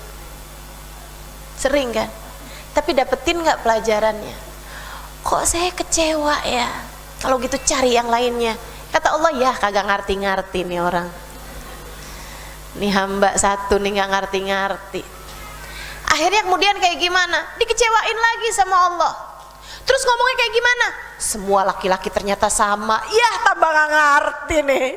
Sering kan? Tapi dapetin nggak pelajarannya? Kok saya kecewa ya? Kalau gitu cari yang lainnya. Kata Allah, ya kagak ngerti-ngerti nih orang. Nih hamba satu nih nggak ngerti-ngerti. Akhirnya kemudian kayak gimana? Dikecewain lagi sama Allah. Terus ngomongnya kayak gimana? Semua laki-laki ternyata sama. Ya tambah nggak ngerti nih.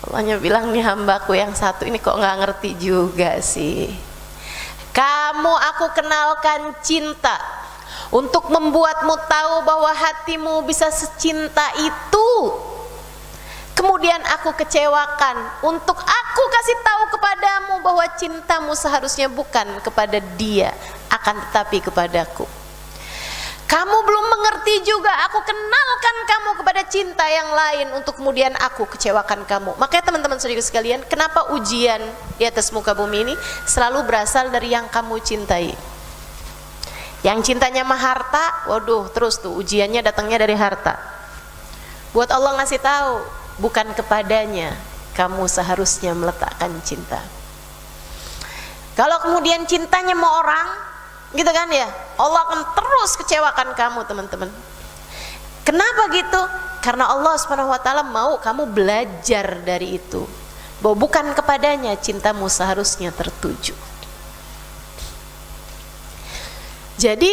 Allahnya bilang, nih hambaku yang satu ini kok nggak ngerti juga sih. Kamu aku kenalkan cinta untuk membuatmu tahu bahwa hatimu bisa secinta itu. Kemudian aku kecewakan untuk aku kasih tahu kepadamu bahwa cintamu seharusnya bukan kepada dia, akan tetapi kepadaku. Kamu belum mengerti juga, aku kenalkan kamu kepada cinta yang lain untuk kemudian aku kecewakan kamu. Makanya teman-teman saudara sekalian, kenapa ujian di atas muka bumi ini selalu berasal dari yang kamu cintai. Yang cintanya mah harta, waduh terus tuh ujiannya datangnya dari harta. Buat Allah ngasih tahu, bukan kepadanya kamu seharusnya meletakkan cinta. Kalau kemudian cintanya mau orang, gitu kan ya, Allah akan terus kecewakan kamu, teman-teman. Kenapa gitu? Karena Allah Subhanahu wa taala mau kamu belajar dari itu, bahwa bukan kepadanya cintamu seharusnya tertuju. Jadi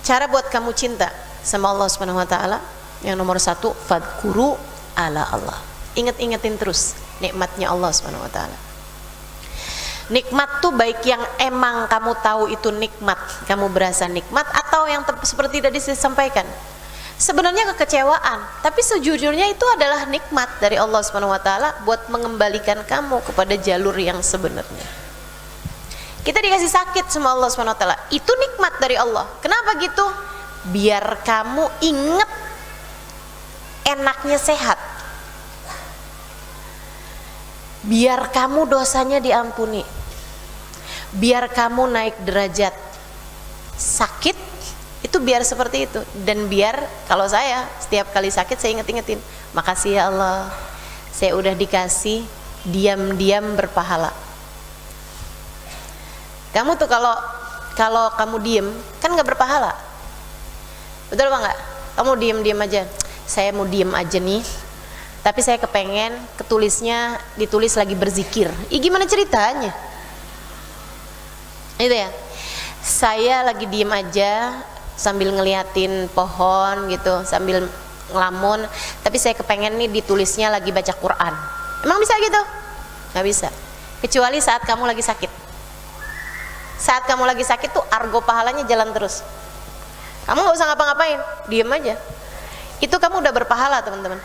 cara buat kamu cinta sama Allah Subhanahu wa taala yang nomor satu, fadkuru ala Allah. Ingat-ingatin terus nikmatnya Allah Subhanahu wa taala. Nikmat tuh baik yang emang kamu tahu itu nikmat, kamu berasa nikmat, atau yang seperti tadi saya sampaikan, sebenarnya kekecewaan, tapi sejujurnya itu adalah nikmat dari Allah Subhanahu wa taala buat mengembalikan kamu kepada jalur yang sebenarnya. Kita dikasih sakit sama Allah Subhanahu wa taala, itu nikmat dari Allah. Kenapa gitu? Biar kamu inget enaknya sehat, biar kamu dosanya diampuni, biar kamu naik derajat. Sakit itu biar seperti itu. Dan biar kalau saya setiap kali sakit saya inget-ingetin, makasih ya Allah, saya udah dikasih diam-diam berpahala. Kamu tuh kalau kamu diem kan nggak berpahala, betul apa nggak? Kamu diem-diem aja, saya mau diem aja nih, tapi saya kepengen ditulis lagi berzikir. Gimana ceritanya? Itu ya, saya lagi diem aja sambil ngeliatin pohon gitu, sambil ngelamun, tapi saya kepengen nih ditulisnya lagi baca Quran. Emang bisa gitu? Nggak bisa, kecuali saat kamu lagi sakit. Saat kamu lagi sakit tuh argo pahalanya jalan terus. Kamu nggak usah ngapa-ngapain, diem aja. Itu kamu udah berpahala, teman-teman.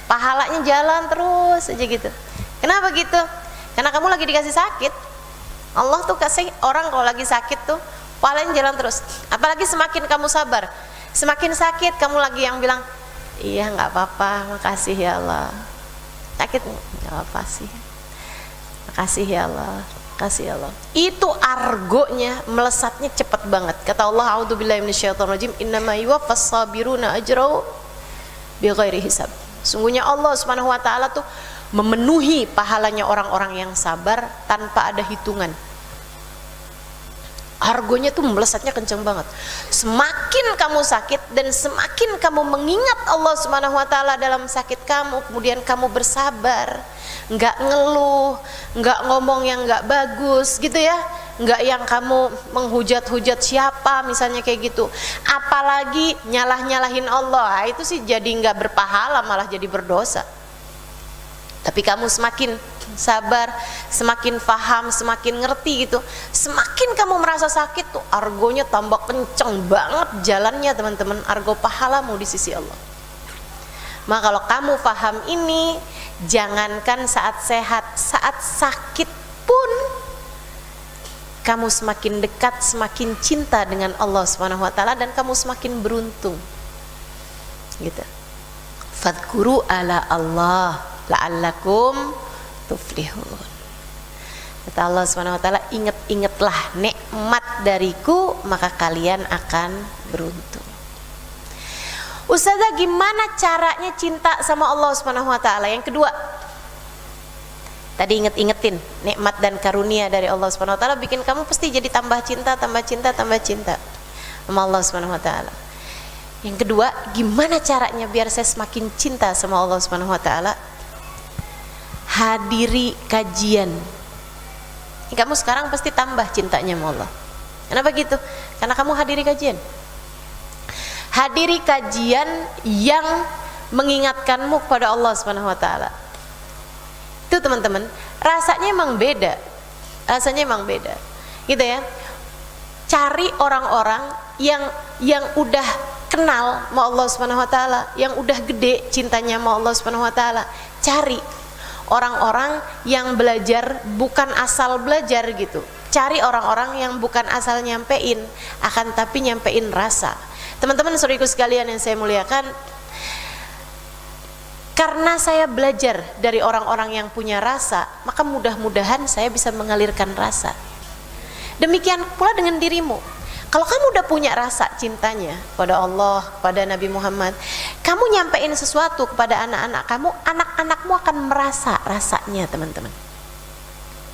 Pahalanya jalan terus aja gitu. Kenapa gitu? Karena kamu lagi dikasih sakit. Allah tuh kasih orang kalau lagi sakit tuh pahalanya jalan terus. Apalagi semakin kamu sabar, semakin sakit kamu lagi yang bilang, iya nggak apa-apa, makasih ya Allah. Sakit nggak apa sih, makasih ya Allah, makasih ya Allah. Itu argonya melesatnya cepat banget. Kata Allah, a'udzubillahi minasyaitonirrajim, innama yuwaffas sabiruna ajrahum bighairi hisab. Sungguhnya Allah Subhanahu wa taala tuh memenuhi pahalanya orang-orang yang sabar tanpa ada hitungan. Argonya tuh melesatnya kenceng banget. Semakin kamu sakit dan semakin kamu mengingat Allah Subhanahu wa taala dalam sakit kamu, kemudian kamu bersabar, nggak ngeluh, nggak ngomong yang nggak bagus gitu ya, nggak yang kamu menghujat-hujat siapa misalnya kayak gitu, apalagi nyalah-nyalahin Allah. Itu sih jadi nggak berpahala, malah jadi berdosa. Tapi kamu semakin sabar, semakin paham, semakin ngerti gitu, semakin kamu merasa sakit tuh argonya tambah kenceng banget jalannya teman-teman, argo pahalamu di sisi Allah. Maka kalau kamu paham ini, jangankan saat sehat, saat sakit pun kamu semakin dekat, semakin cinta dengan Allah Subhanahu wa taala, dan kamu semakin beruntung. Gitu. Fadhkuru ala Allah la'allakum tuflihun. Kata Allah Subhanahu wa taala, ingat-ingatlah nikmat dariku maka kalian akan beruntung. Ustazah, gimana caranya cinta sama Allah Subhanahu wa taala? Yang kedua, tadi inget-ingetin nikmat dan karunia dari Allah Subhanahu wa taala bikin kamu pasti jadi tambah cinta, tambah cinta, tambah cinta sama Allah Subhanahu wa taala. Yang kedua, gimana caranya biar saya semakin cinta sama Allah Subhanahu wa taala? Hadiri kajian. Kamu sekarang pasti tambah cintanya sama Allah. Kenapa gitu? Karena kamu hadiri kajian. Hadiri kajian yang mengingatkanmu kepada Allah Subhanahu wa taala. Itu teman-teman, rasanya emang beda. Rasanya emang beda. Gitu ya. Cari orang-orang yang udah kenal sama Allah Subhanahu wa taala, yang udah gede cintanya sama Allah Subhanahu wa taala. Cari orang-orang yang belajar bukan asal belajar gitu. Cari orang-orang yang bukan asal nyampein, akan tapi nyampein rasa. Teman-teman saudaraku sekalian yang saya muliakan, karena saya belajar dari orang-orang yang punya rasa, maka mudah-mudahan saya bisa mengalirkan rasa. Demikian pula dengan dirimu. Kalau kamu udah punya rasa cintanya pada Allah, pada Nabi Muhammad, kamu nyampein sesuatu kepada anak-anak kamu, anak-anakmu akan merasa rasanya, teman-teman.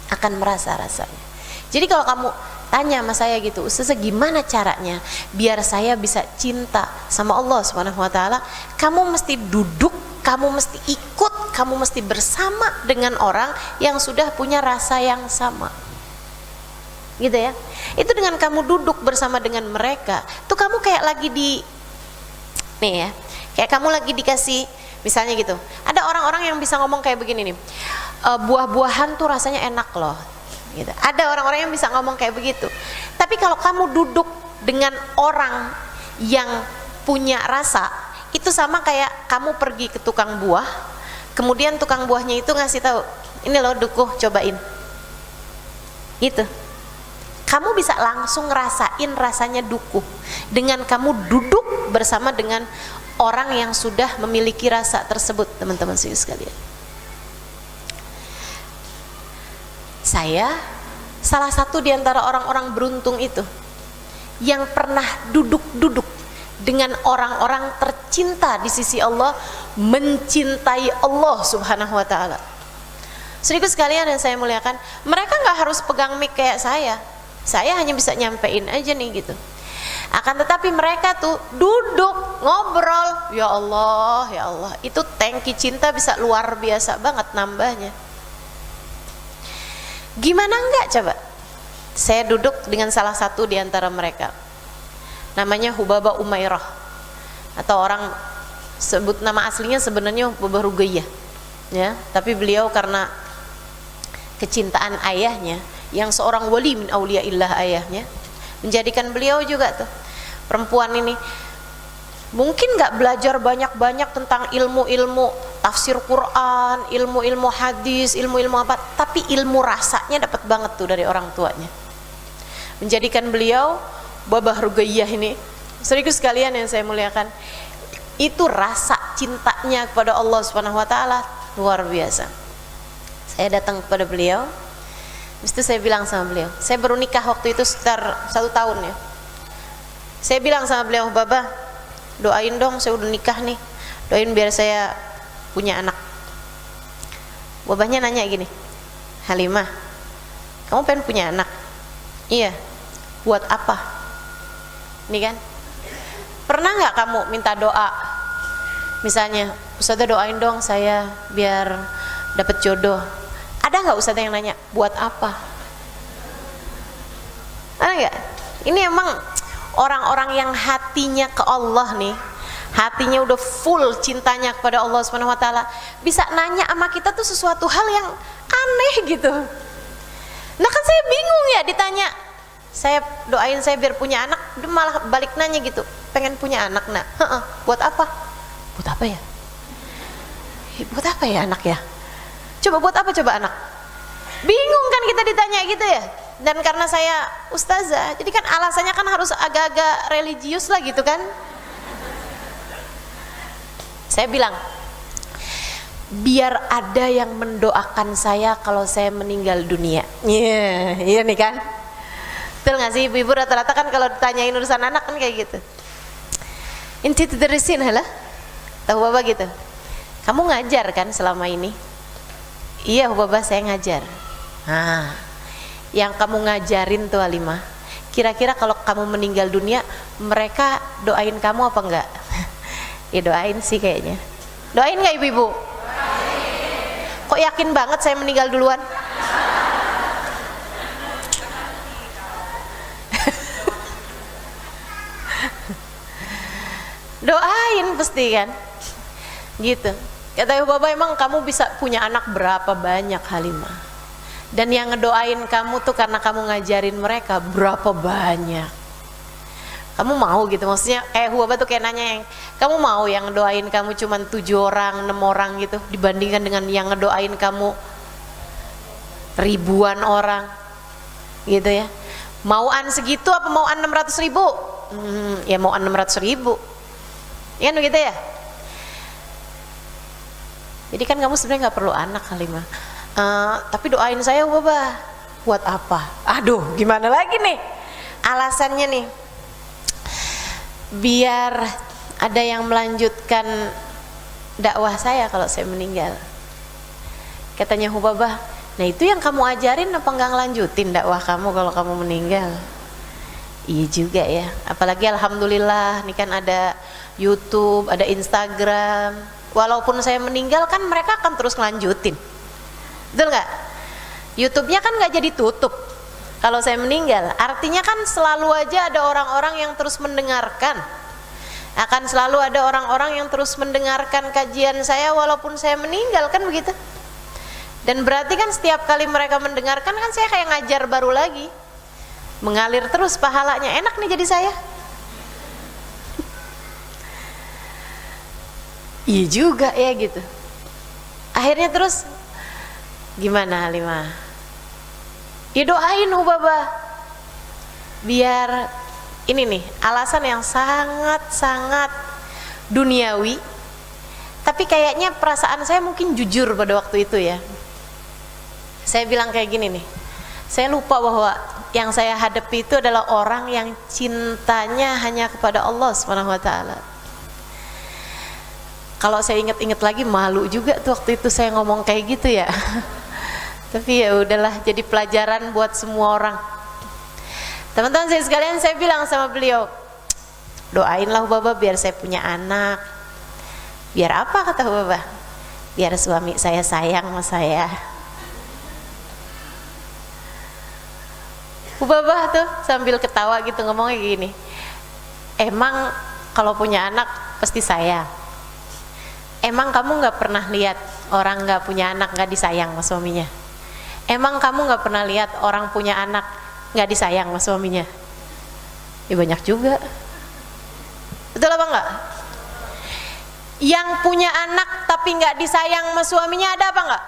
Akan merasa rasanya. Jadi kalau kamu tanya sama saya gitu, Ustazah gimana caranya biar saya bisa cinta sama Allah Subhanahu wa taala? Kamu mesti duduk, kamu mesti ikut, kamu mesti bersama dengan orang yang sudah punya rasa yang sama. Gitu ya. Itu dengan kamu duduk bersama dengan mereka, tuh kamu kayak lagi nih ya, kayak kamu lagi dikasih, misalnya gitu, ada orang-orang yang bisa ngomong kayak begini nih, buah-buahan tuh rasanya enak loh gitu. Ada orang-orang yang bisa ngomong kayak begitu. Tapi kalau kamu duduk dengan orang yang punya rasa, itu sama kayak kamu pergi ke tukang buah, kemudian tukang buahnya itu ngasih tahu, ini loh dukuh, cobain gitu. Kamu bisa langsung ngerasain rasanya dukuh dengan kamu duduk bersama dengan orang yang sudah memiliki rasa tersebut, teman-teman sekalian. Saya salah satu di antara orang-orang beruntung itu yang pernah duduk-duduk dengan orang-orang tercinta di sisi Allah, mencintai Allah Subhanahu wa taala. Saudaraku sekalian yang saya muliakan, mereka nggak harus pegang mic kayak saya hanya bisa nyampein aja nih gitu. Akan tetapi mereka tuh duduk ngobrol, ya Allah, ya Allah, itu tangki cinta bisa luar biasa banget nambahnya. Gimana enggak coba? Saya duduk dengan salah satu di antara mereka, namanya Hubabah Umairah, atau orang sebut nama aslinya sebenarnya Hubabah Rugayyah ya, tapi beliau karena kecintaan ayahnya yang seorang wali min auliyaillah, ayahnya menjadikan beliau juga tuh perempuan ini mungkin nggak belajar banyak-banyak tentang ilmu-ilmu tafsir Quran, ilmu-ilmu hadis, ilmu-ilmu apa, tapi ilmu rasanya dapat banget tuh dari orang tuanya, menjadikan beliau Babah Rugayyah ini. Saudaraku sekalian yang saya muliakan, itu rasa cintanya kepada Allah Subhanahu wa taala luar biasa. Saya datang kepada beliau, habis itu saya bilang sama beliau, saya baru nikah waktu itu sekitar 1 tahun ya. Saya bilang sama beliau, Babah, doain dong, saya udah nikah nih, doain biar saya punya anak. Babahnya nanya gini, Halimah, kamu pengen punya anak? Iya. Buat apa? Ini kan, pernah nggak kamu minta doa, misalnya Ustazah doain dong saya biar dapat jodoh? Ada nggak Ustazah yang nanya buat apa? nggak? Ini emang orang-orang yang hatinya ke Allah nih, hatinya udah full cintanya kepada Allah Subhanahu wa taala, bisa nanya sama kita tuh sesuatu hal yang aneh gitu. Nah kan saya bingung ya ditanya, saya doain saya biar punya anak, dia malah balik nanya gitu, pengen punya anak. Nah, buat apa? Buat apa ya? Buat apa ya anak ya? Coba buat apa coba anak? Bingung kan kita ditanya gitu ya. Dan karena saya ustazah, jadi kan alasannya kan harus agak-agak religius lah gitu kan. Saya bilang, biar ada yang mendoakan saya kalau saya meninggal dunia. Iya nih kan. Betul nggak sih ibu-ibu rata-rata kan kalau ditanyain urusan anak kan kayak gitu. Inti tederisin halah. Tahu Baba gitu. Kamu ngajar kan selama ini? Iya Baba, saya ngajar. Nah, yang kamu ngajarin tuh Halimah, kira-kira kalau kamu meninggal dunia, mereka doain kamu apa enggak? Ya doain sih kayaknya. Doain nggak ibu-ibu? Kok yakin banget saya meninggal duluan? Doain pasti kan gitu. Kata ibu Baba, emang kamu bisa punya anak berapa banyak Halimah, dan yang ngedoain kamu tuh karena kamu ngajarin mereka berapa banyak. Kamu mau gitu, maksudnya kayak ibu Baba tuh kayak nanya, yang kamu mau yang ngedoain kamu cuman 7 orang 6 orang gitu, dibandingkan dengan yang ngedoain kamu ribuan orang gitu ya. Mauan segitu apa mauan 600.000? Ya mauan 600.000 ya kan begitu ya. Jadi kan kamu sebenarnya nggak perlu anak Halimah. Tapi doain saya Baba. Buat apa? Aduh, gimana lagi nih alasannya nih? Biar ada yang melanjutkan dakwah saya kalau saya meninggal. Katanya Hubabah, nah itu yang kamu ajarin apa nggak ngelanjutin dakwah kamu kalau kamu meninggal? Iya juga ya, apalagi alhamdulillah nih kan ada YouTube, ada Instagram. Walaupun saya meninggal kan mereka akan terus ngelanjutin, betul nggak? YouTube-nya kan nggak jadi tutup kalau saya meninggal. Artinya kan selalu aja ada orang-orang yang terus mendengarkan, akan selalu ada orang-orang yang terus mendengarkan kajian saya walaupun saya meninggal, kan begitu. Dan berarti kan setiap kali mereka mendengarkan kan saya kayak ngajar baru lagi, mengalir terus pahalanya. Enak nih jadi saya. Iya juga ya gitu. Akhirnya terus gimana Halimah? Ya doain Hubabah, biar ini nih alasan yang sangat-sangat duniawi, tapi kayaknya perasaan saya mungkin jujur pada waktu itu ya. Saya bilang kayak gini nih, saya lupa bahwa yang saya hadapi itu adalah orang yang cintanya hanya kepada Allah SWT. Kalau saya inget-inget lagi malu juga tuh waktu itu saya ngomong kayak gitu ya. Tapi ya udahlah, jadi pelajaran buat semua orang. Teman-teman saya sekalian, saya bilang sama beliau, doainlah Baba biar saya punya anak. Biar apa kata Baba? Biar suami saya sayang sama saya. Baba tuh sambil ketawa gitu ngomongnya gini, emang kalau punya anak pasti sayang. Emang kamu nggak pernah lihat orang nggak punya anak nggak disayang sama suaminya? Emang kamu nggak pernah lihat orang punya anak nggak disayang sama suaminya? Ya banyak juga. Betul apa enggak? Yang punya anak tapi nggak disayang sama suaminya ada apa enggak?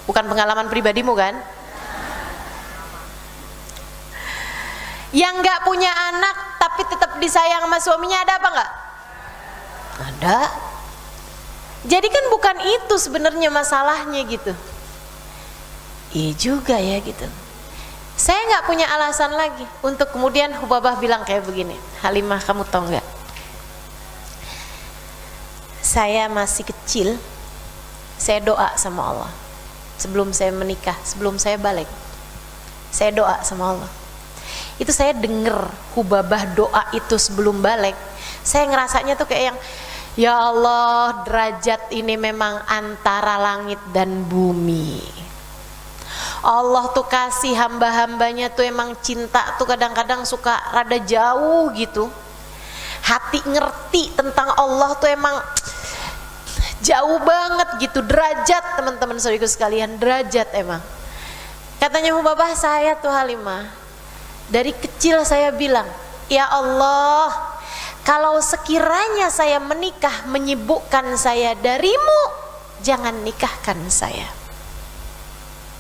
Bukan pengalaman pribadimu kan? Yang nggak punya anak tapi tetap disayang sama suaminya ada apa enggak? Ada. Jadi kan bukan itu sebenarnya masalahnya gitu. Iya juga ya gitu. Saya nggak punya alasan lagi untuk kemudian Hubabah bilang kayak begini, Halimah kamu tahu nggak? Saya masih kecil, saya doa sama Allah sebelum saya menikah, sebelum saya balik. Saya doa sama Allah. Itu saya denger Hubabah doa itu sebelum balik, saya ngerasanya tuh kayak yang, ya Allah, derajat ini memang antara langit dan bumi. Allah tuh kasih hamba-hambanya tuh emang cinta tuh kadang-kadang suka rada jauh gitu. Hati ngerti tentang Allah tuh emang jauh banget gitu, derajat teman-teman saudaraku sekalian, derajat emang. Katanya Hubabah, saya tuh Halimah, dari kecil saya bilang, ya Allah, kalau sekiranya saya menikah menyibukkan saya darimu, jangan nikahkan saya.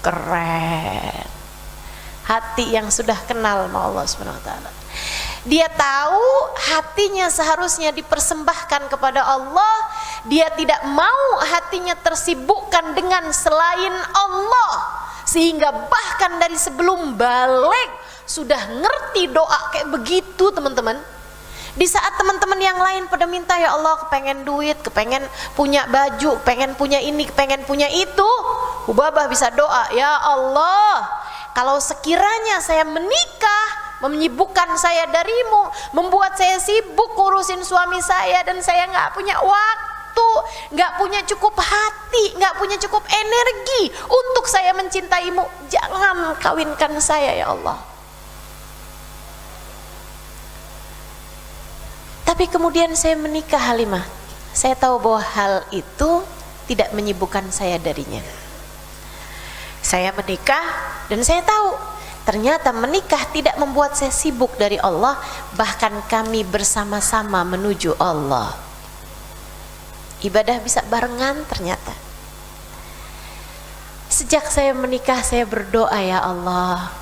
Keren. Hati yang sudah kenal sama Allah Subhanahu wa taala. Dia tahu hatinya seharusnya dipersembahkan kepada Allah. Dia tidak mau hatinya tersibukkan dengan selain Allah, sehingga bahkan dari sebelum balik sudah ngerti doa kayak begitu teman-teman. Di saat teman-teman yang lain pada minta, ya Allah kepengen duit, kepengen punya baju, pengen punya ini, kepengen punya itu, Hubabah bisa doa, ya Allah, kalau sekiranya saya menikah menyibukkan saya darimu, membuat saya sibuk urusin suami saya, dan saya nggak punya waktu, nggak punya cukup hati, nggak punya cukup energi untuk saya mencintaimu, jangan kawinkan saya ya Allah. Tapi kemudian saya menikah Halimah, saya tahu bahwa hal itu tidak menyibukkan saya darinya. Saya menikah dan saya tahu ternyata menikah tidak membuat saya sibuk dari Allah, bahkan kami bersama-sama menuju Allah. Ibadah bisa barengan ternyata. Sejak saya menikah saya berdoa, ya Allah,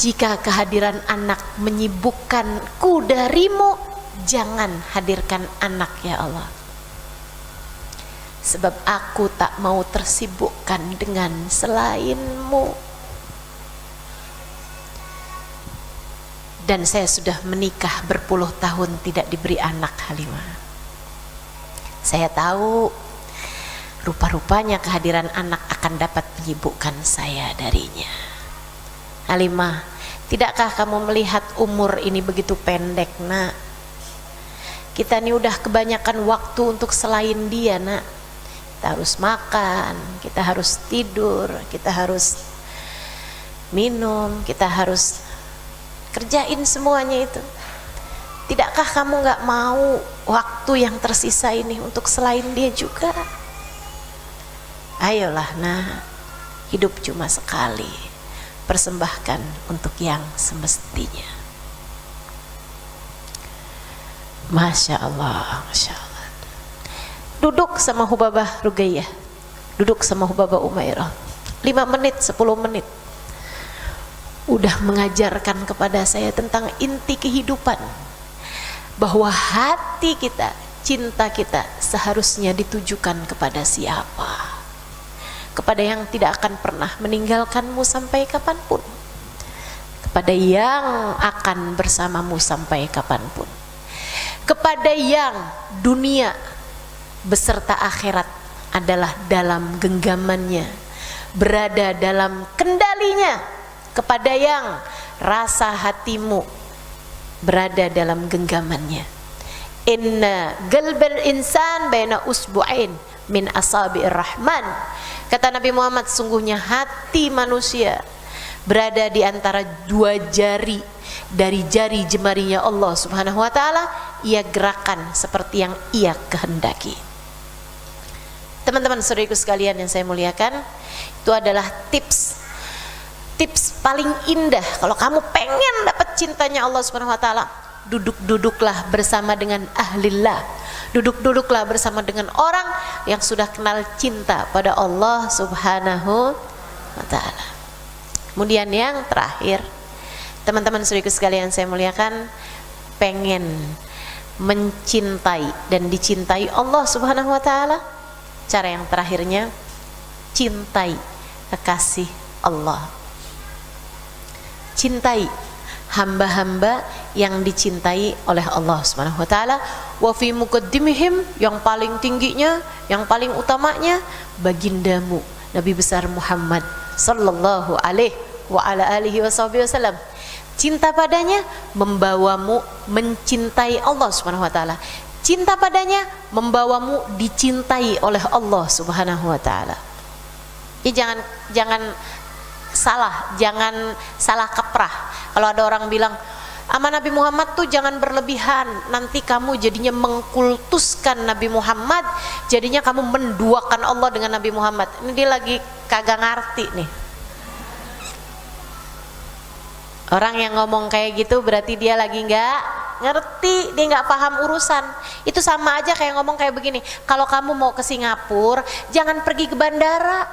jika kehadiran anak menyibukkanku darimu, jangan hadirkan anak ya Allah. Sebab aku tak mau tersibukkan dengan selainmu. Dan saya sudah menikah berpuluh tahun tidak diberi anak Halimah. Saya tahu rupa-rupanya kehadiran anak akan dapat menyibukkan saya darinya. Halimah, tidakkah kamu melihat umur ini begitu pendek, nak? Kita ini udah kebanyakan waktu untuk selain dia, nak. Kita harus makan, kita harus tidur, kita harus minum, kita harus kerjain semuanya itu. Tidakkah kamu gak mau waktu yang tersisa ini untuk selain dia juga? Ayolah, nah, hidup cuma sekali, persembahkan untuk yang semestinya. Masya Allah, Masya Allah. Duduk sama Hubabah Rugayyah, duduk sama Hubabah Umairah 5 menit, 10 menit, udah mengajarkan kepada saya tentang inti kehidupan, bahwa hati kita, cinta kita seharusnya ditujukan kepada siapa? Kepada yang tidak akan pernah meninggalkanmu sampai kapanpun, kepada yang akan bersamamu sampai kapanpun, kepada yang dunia beserta akhirat adalah dalam genggamannya, berada dalam kendalinya, kepada yang rasa hatimu berada dalam genggamannya. Inna qalbal insan baina usbu'ain min asabi'ir rahman. Kata Nabi Muhammad, sungguhnya hati manusia berada di antara 2 jari dari jari jemarinya Allah Subhanahu wa taala. Ia gerakan seperti yang ia kehendaki. Teman-teman saudariku sekalian yang saya muliakan, itu adalah tips paling indah. Kalau kamu pengen dapat cintanya Allah Subhanahu wa taala, duduklah bersama dengan ahlillah, duduklah bersama dengan orang yang sudah kenal cinta pada Allah Subhanahu wa taala. Kemudian yang terakhir, teman-teman saudariku sekalian saya muliakan, pengen mencintai dan dicintai Allah Subhanahu wa taala, cara yang terakhirnya cintai kekasih Allah. Cintai hamba-hamba yang dicintai oleh Allah Subhanahu wa taala. Wa fi muqaddimihim, yang paling tingginya, yang paling utamanya bagindamu Nabi besar Muhammad sallallahu alaihi wa ala alihi wasallam. Cinta padanya membawamu mencintai Allah Subhanahu wa taala. Cinta padanya membawamu dicintai oleh Allah Subhanahu wa taala. Jadi jangan salah, jangan salah kaprah. Kalau ada orang bilang sama Nabi Muhammad tuh jangan berlebihan, nanti kamu jadinya mengkultuskan Nabi Muhammad, jadinya kamu menduakan Allah dengan Nabi Muhammad. Ini dia lagi kagak ngerti nih. Orang yang ngomong kayak gitu berarti dia lagi nggak ngerti, dia nggak paham urusan. Itu sama aja kayak ngomong kayak begini, kalau kamu mau ke Singapura jangan pergi ke bandara.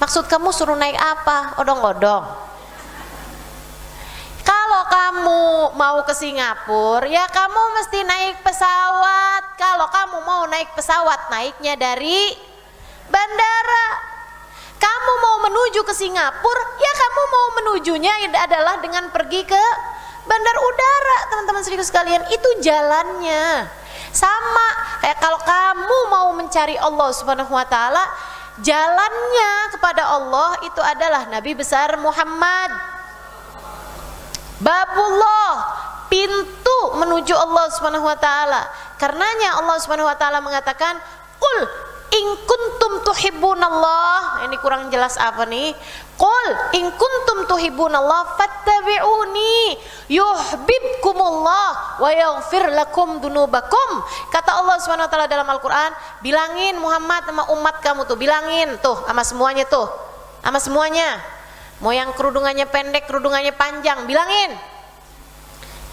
Maksud kamu suruh naik apa? Odong-odong. Kalau kamu mau ke Singapura ya kamu mesti naik pesawat. Kalau kamu mau naik pesawat, naiknya dari bandara. Kamu mau menuju ke Singapura, ya kamu mau menujunya adalah dengan pergi ke bandar udara, teman-teman serius sekalian. Itu jalannya. Sama kayak kalau kamu mau mencari Allah Subhanahu wa taala, jalannya kepada Allah itu adalah Nabi besar Muhammad. Babullah, pintu menuju Allah Subhanahu wa taala. Karenanya Allah Subhanahu wa taala mengatakan, "Qul in kuntum tuhibbunallah." Ini kurang jelas apa nih? Qul in kuntum tuhibbunallah fattabi'uni yuhibbukumullah wa yaghfir lakum dunubakum. Kata Allah Subhanahu wa taala dalam Al-Qur'an, bilangin Muhammad sama umat kamu tuh, bilangin tuh sama semuanya tuh. Sama semuanya. Mau yang kerudungannya pendek, kerudungannya panjang, bilangin.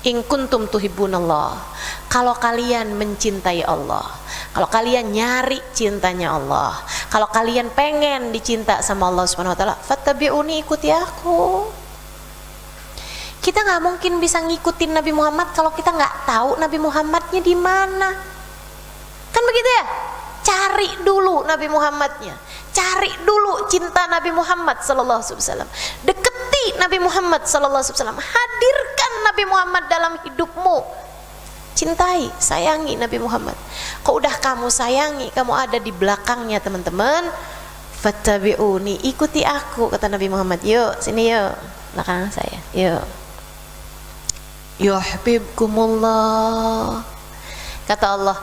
In kuntum tuhibbunallah. Kalau kalian mencintai Allah, kalau kalian nyari cintanya Allah, kalau kalian pengen dicinta sama Allah Subhanahu wa taala, fattabi'uni, ikuti aku. Kita nggak mungkin bisa ngikutin Nabi Muhammad kalau kita nggak tahu Nabi Muhammadnya di mana. Kan begitu ya? Cari dulu Nabi Muhammadnya. Cari dulu cinta Nabi Muhammad sallallahu alaihi wasallam. Deketi Nabi Muhammad sallallahu alaihi wasallam. Hadirkan Nabi Muhammad dalam hidupmu. Cintai, sayangi Nabi Muhammad. Kalau udah kamu sayangi, kamu ada di belakangnya teman-teman, fattabi'uni, ikuti aku, kata Nabi Muhammad. Yuk, sini yuk, belakang saya, yuk. Yuhibbukumullah. Kata Allah,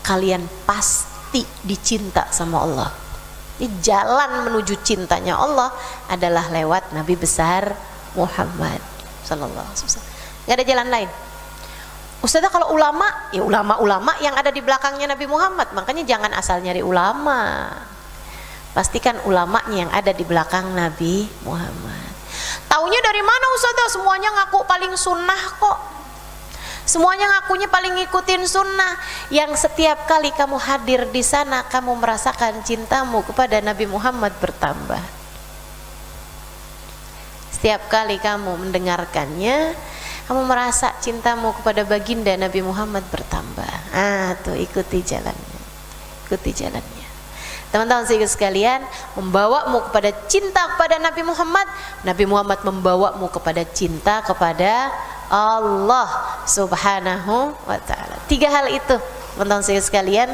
kalian pasti dicinta sama Allah. Ini jalan menuju cintanya Allah adalah lewat Nabi besar Muhammad sallallahu alaihi wasallam. Gak ada jalan lain. Ustazah, kalau ulama, ya ulama-ulama yang ada di belakangnya Nabi Muhammad. Makanya jangan asal nyari ulama. Pastikan ulamanya yang ada di belakang Nabi Muhammad. Taunya dari mana Ustazah? Semuanya ngaku paling sunnah kok. Semuanya ngakunya paling ngikutin sunnah. Yang setiap kali kamu hadir di sana, kamu merasakan cintamu kepada Nabi Muhammad bertambah. Setiap kali kamu mendengarkannya, kamu merasa cintamu kepada baginda Nabi Muhammad bertambah. Tuh ikuti jalannya. Ikuti jalannya. Teman-teman sekalian, membawamu kepada cinta kepada Nabi Muhammad, Nabi Muhammad membawamu kepada cinta kepada Allah Subhanahu wa taala. 3 hal itu, teman-teman sekalian,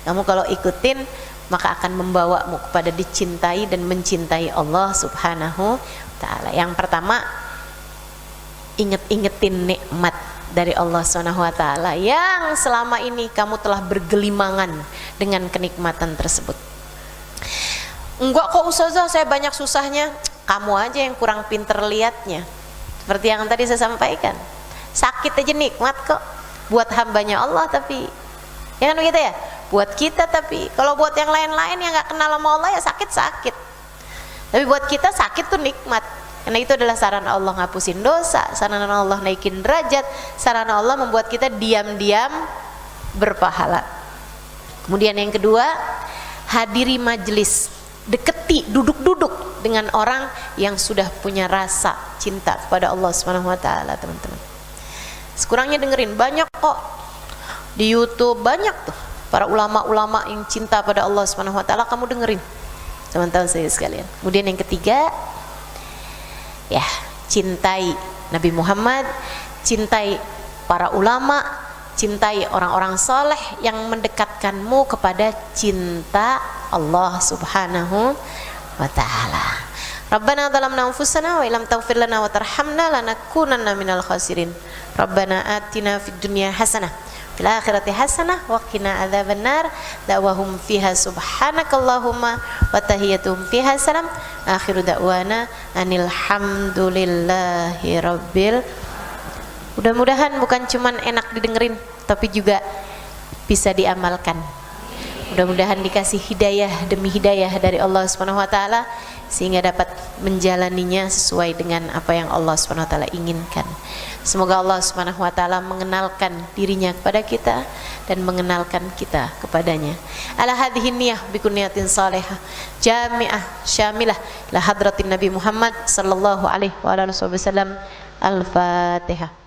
kamu kalau ikutin maka akan membawamu kepada dicintai dan mencintai Allah Subhanahu wa taala. Yang pertama, inget-ingetin nikmat dari Allah Subhanahu wa taala yang selama ini kamu telah bergelimangan dengan kenikmatan tersebut. Enggak kok Ustazah, saya banyak susahnya. Kamu aja yang kurang pinter liatnya. Seperti yang tadi saya sampaikan, sakit aja nikmat kok buat hambanya Allah, tapi ya kan begitu ya, buat kita. Tapi kalau buat yang lain-lain yang nggak kenal sama Allah ya sakit-sakit, tapi buat kita sakit tuh nikmat. Karena itu adalah sarana Allah ngapusin dosa, sarana Allah naikin derajat, sarana Allah membuat kita diam-diam berpahala. Kemudian yang kedua, hadiri majelis, deketi, duduk-duduk dengan orang yang sudah punya rasa cinta kepada Allah Subhanahu wa taala, teman-teman. Sekurangnya dengerin, banyak kok di YouTube, banyak tuh para ulama-ulama yang cinta pada Allah Subhanahu wa taala, kamu dengerin, teman-teman saya sekalian. Kemudian yang ketiga, ya, cintai Nabi Muhammad, cintai para ulama, cintai orang-orang soleh yang mendekatkanmu kepada cinta Allah Subhanahu wa ta'ala. Rabbana zalamna anfusana wa illam taghfir lana wa tarhamna lanakunanna minal khasirin. Rabbana atina fid dunya hasanah fil akhirati hasanah wa qina adzabannar. Da'wahum fiha subhanakallahumma wa tahiyyatuhum fiha salam. Akhiru da'wana anil hamdulillahi rabbil. Mudah-mudahan bukan cuman enak didengerin tapi juga bisa diamalkan. Mudah-mudahan dikasih hidayah demi hidayah dari Allah Subhanahu wa taala sehingga dapat menjalaninya sesuai dengan apa yang Allah Subhanahu wa taala inginkan. Semoga Allah Subhanahu wa taala mengenalkan dirinya kepada kita dan mengenalkan kita kepadanya. Ala hadhihi niyyah bi kunniyatin salihah jami'ah syamilah la hadratin Nabi Muhammad sallallahu alaihi wa alihi wasallam. Al-Fatihah.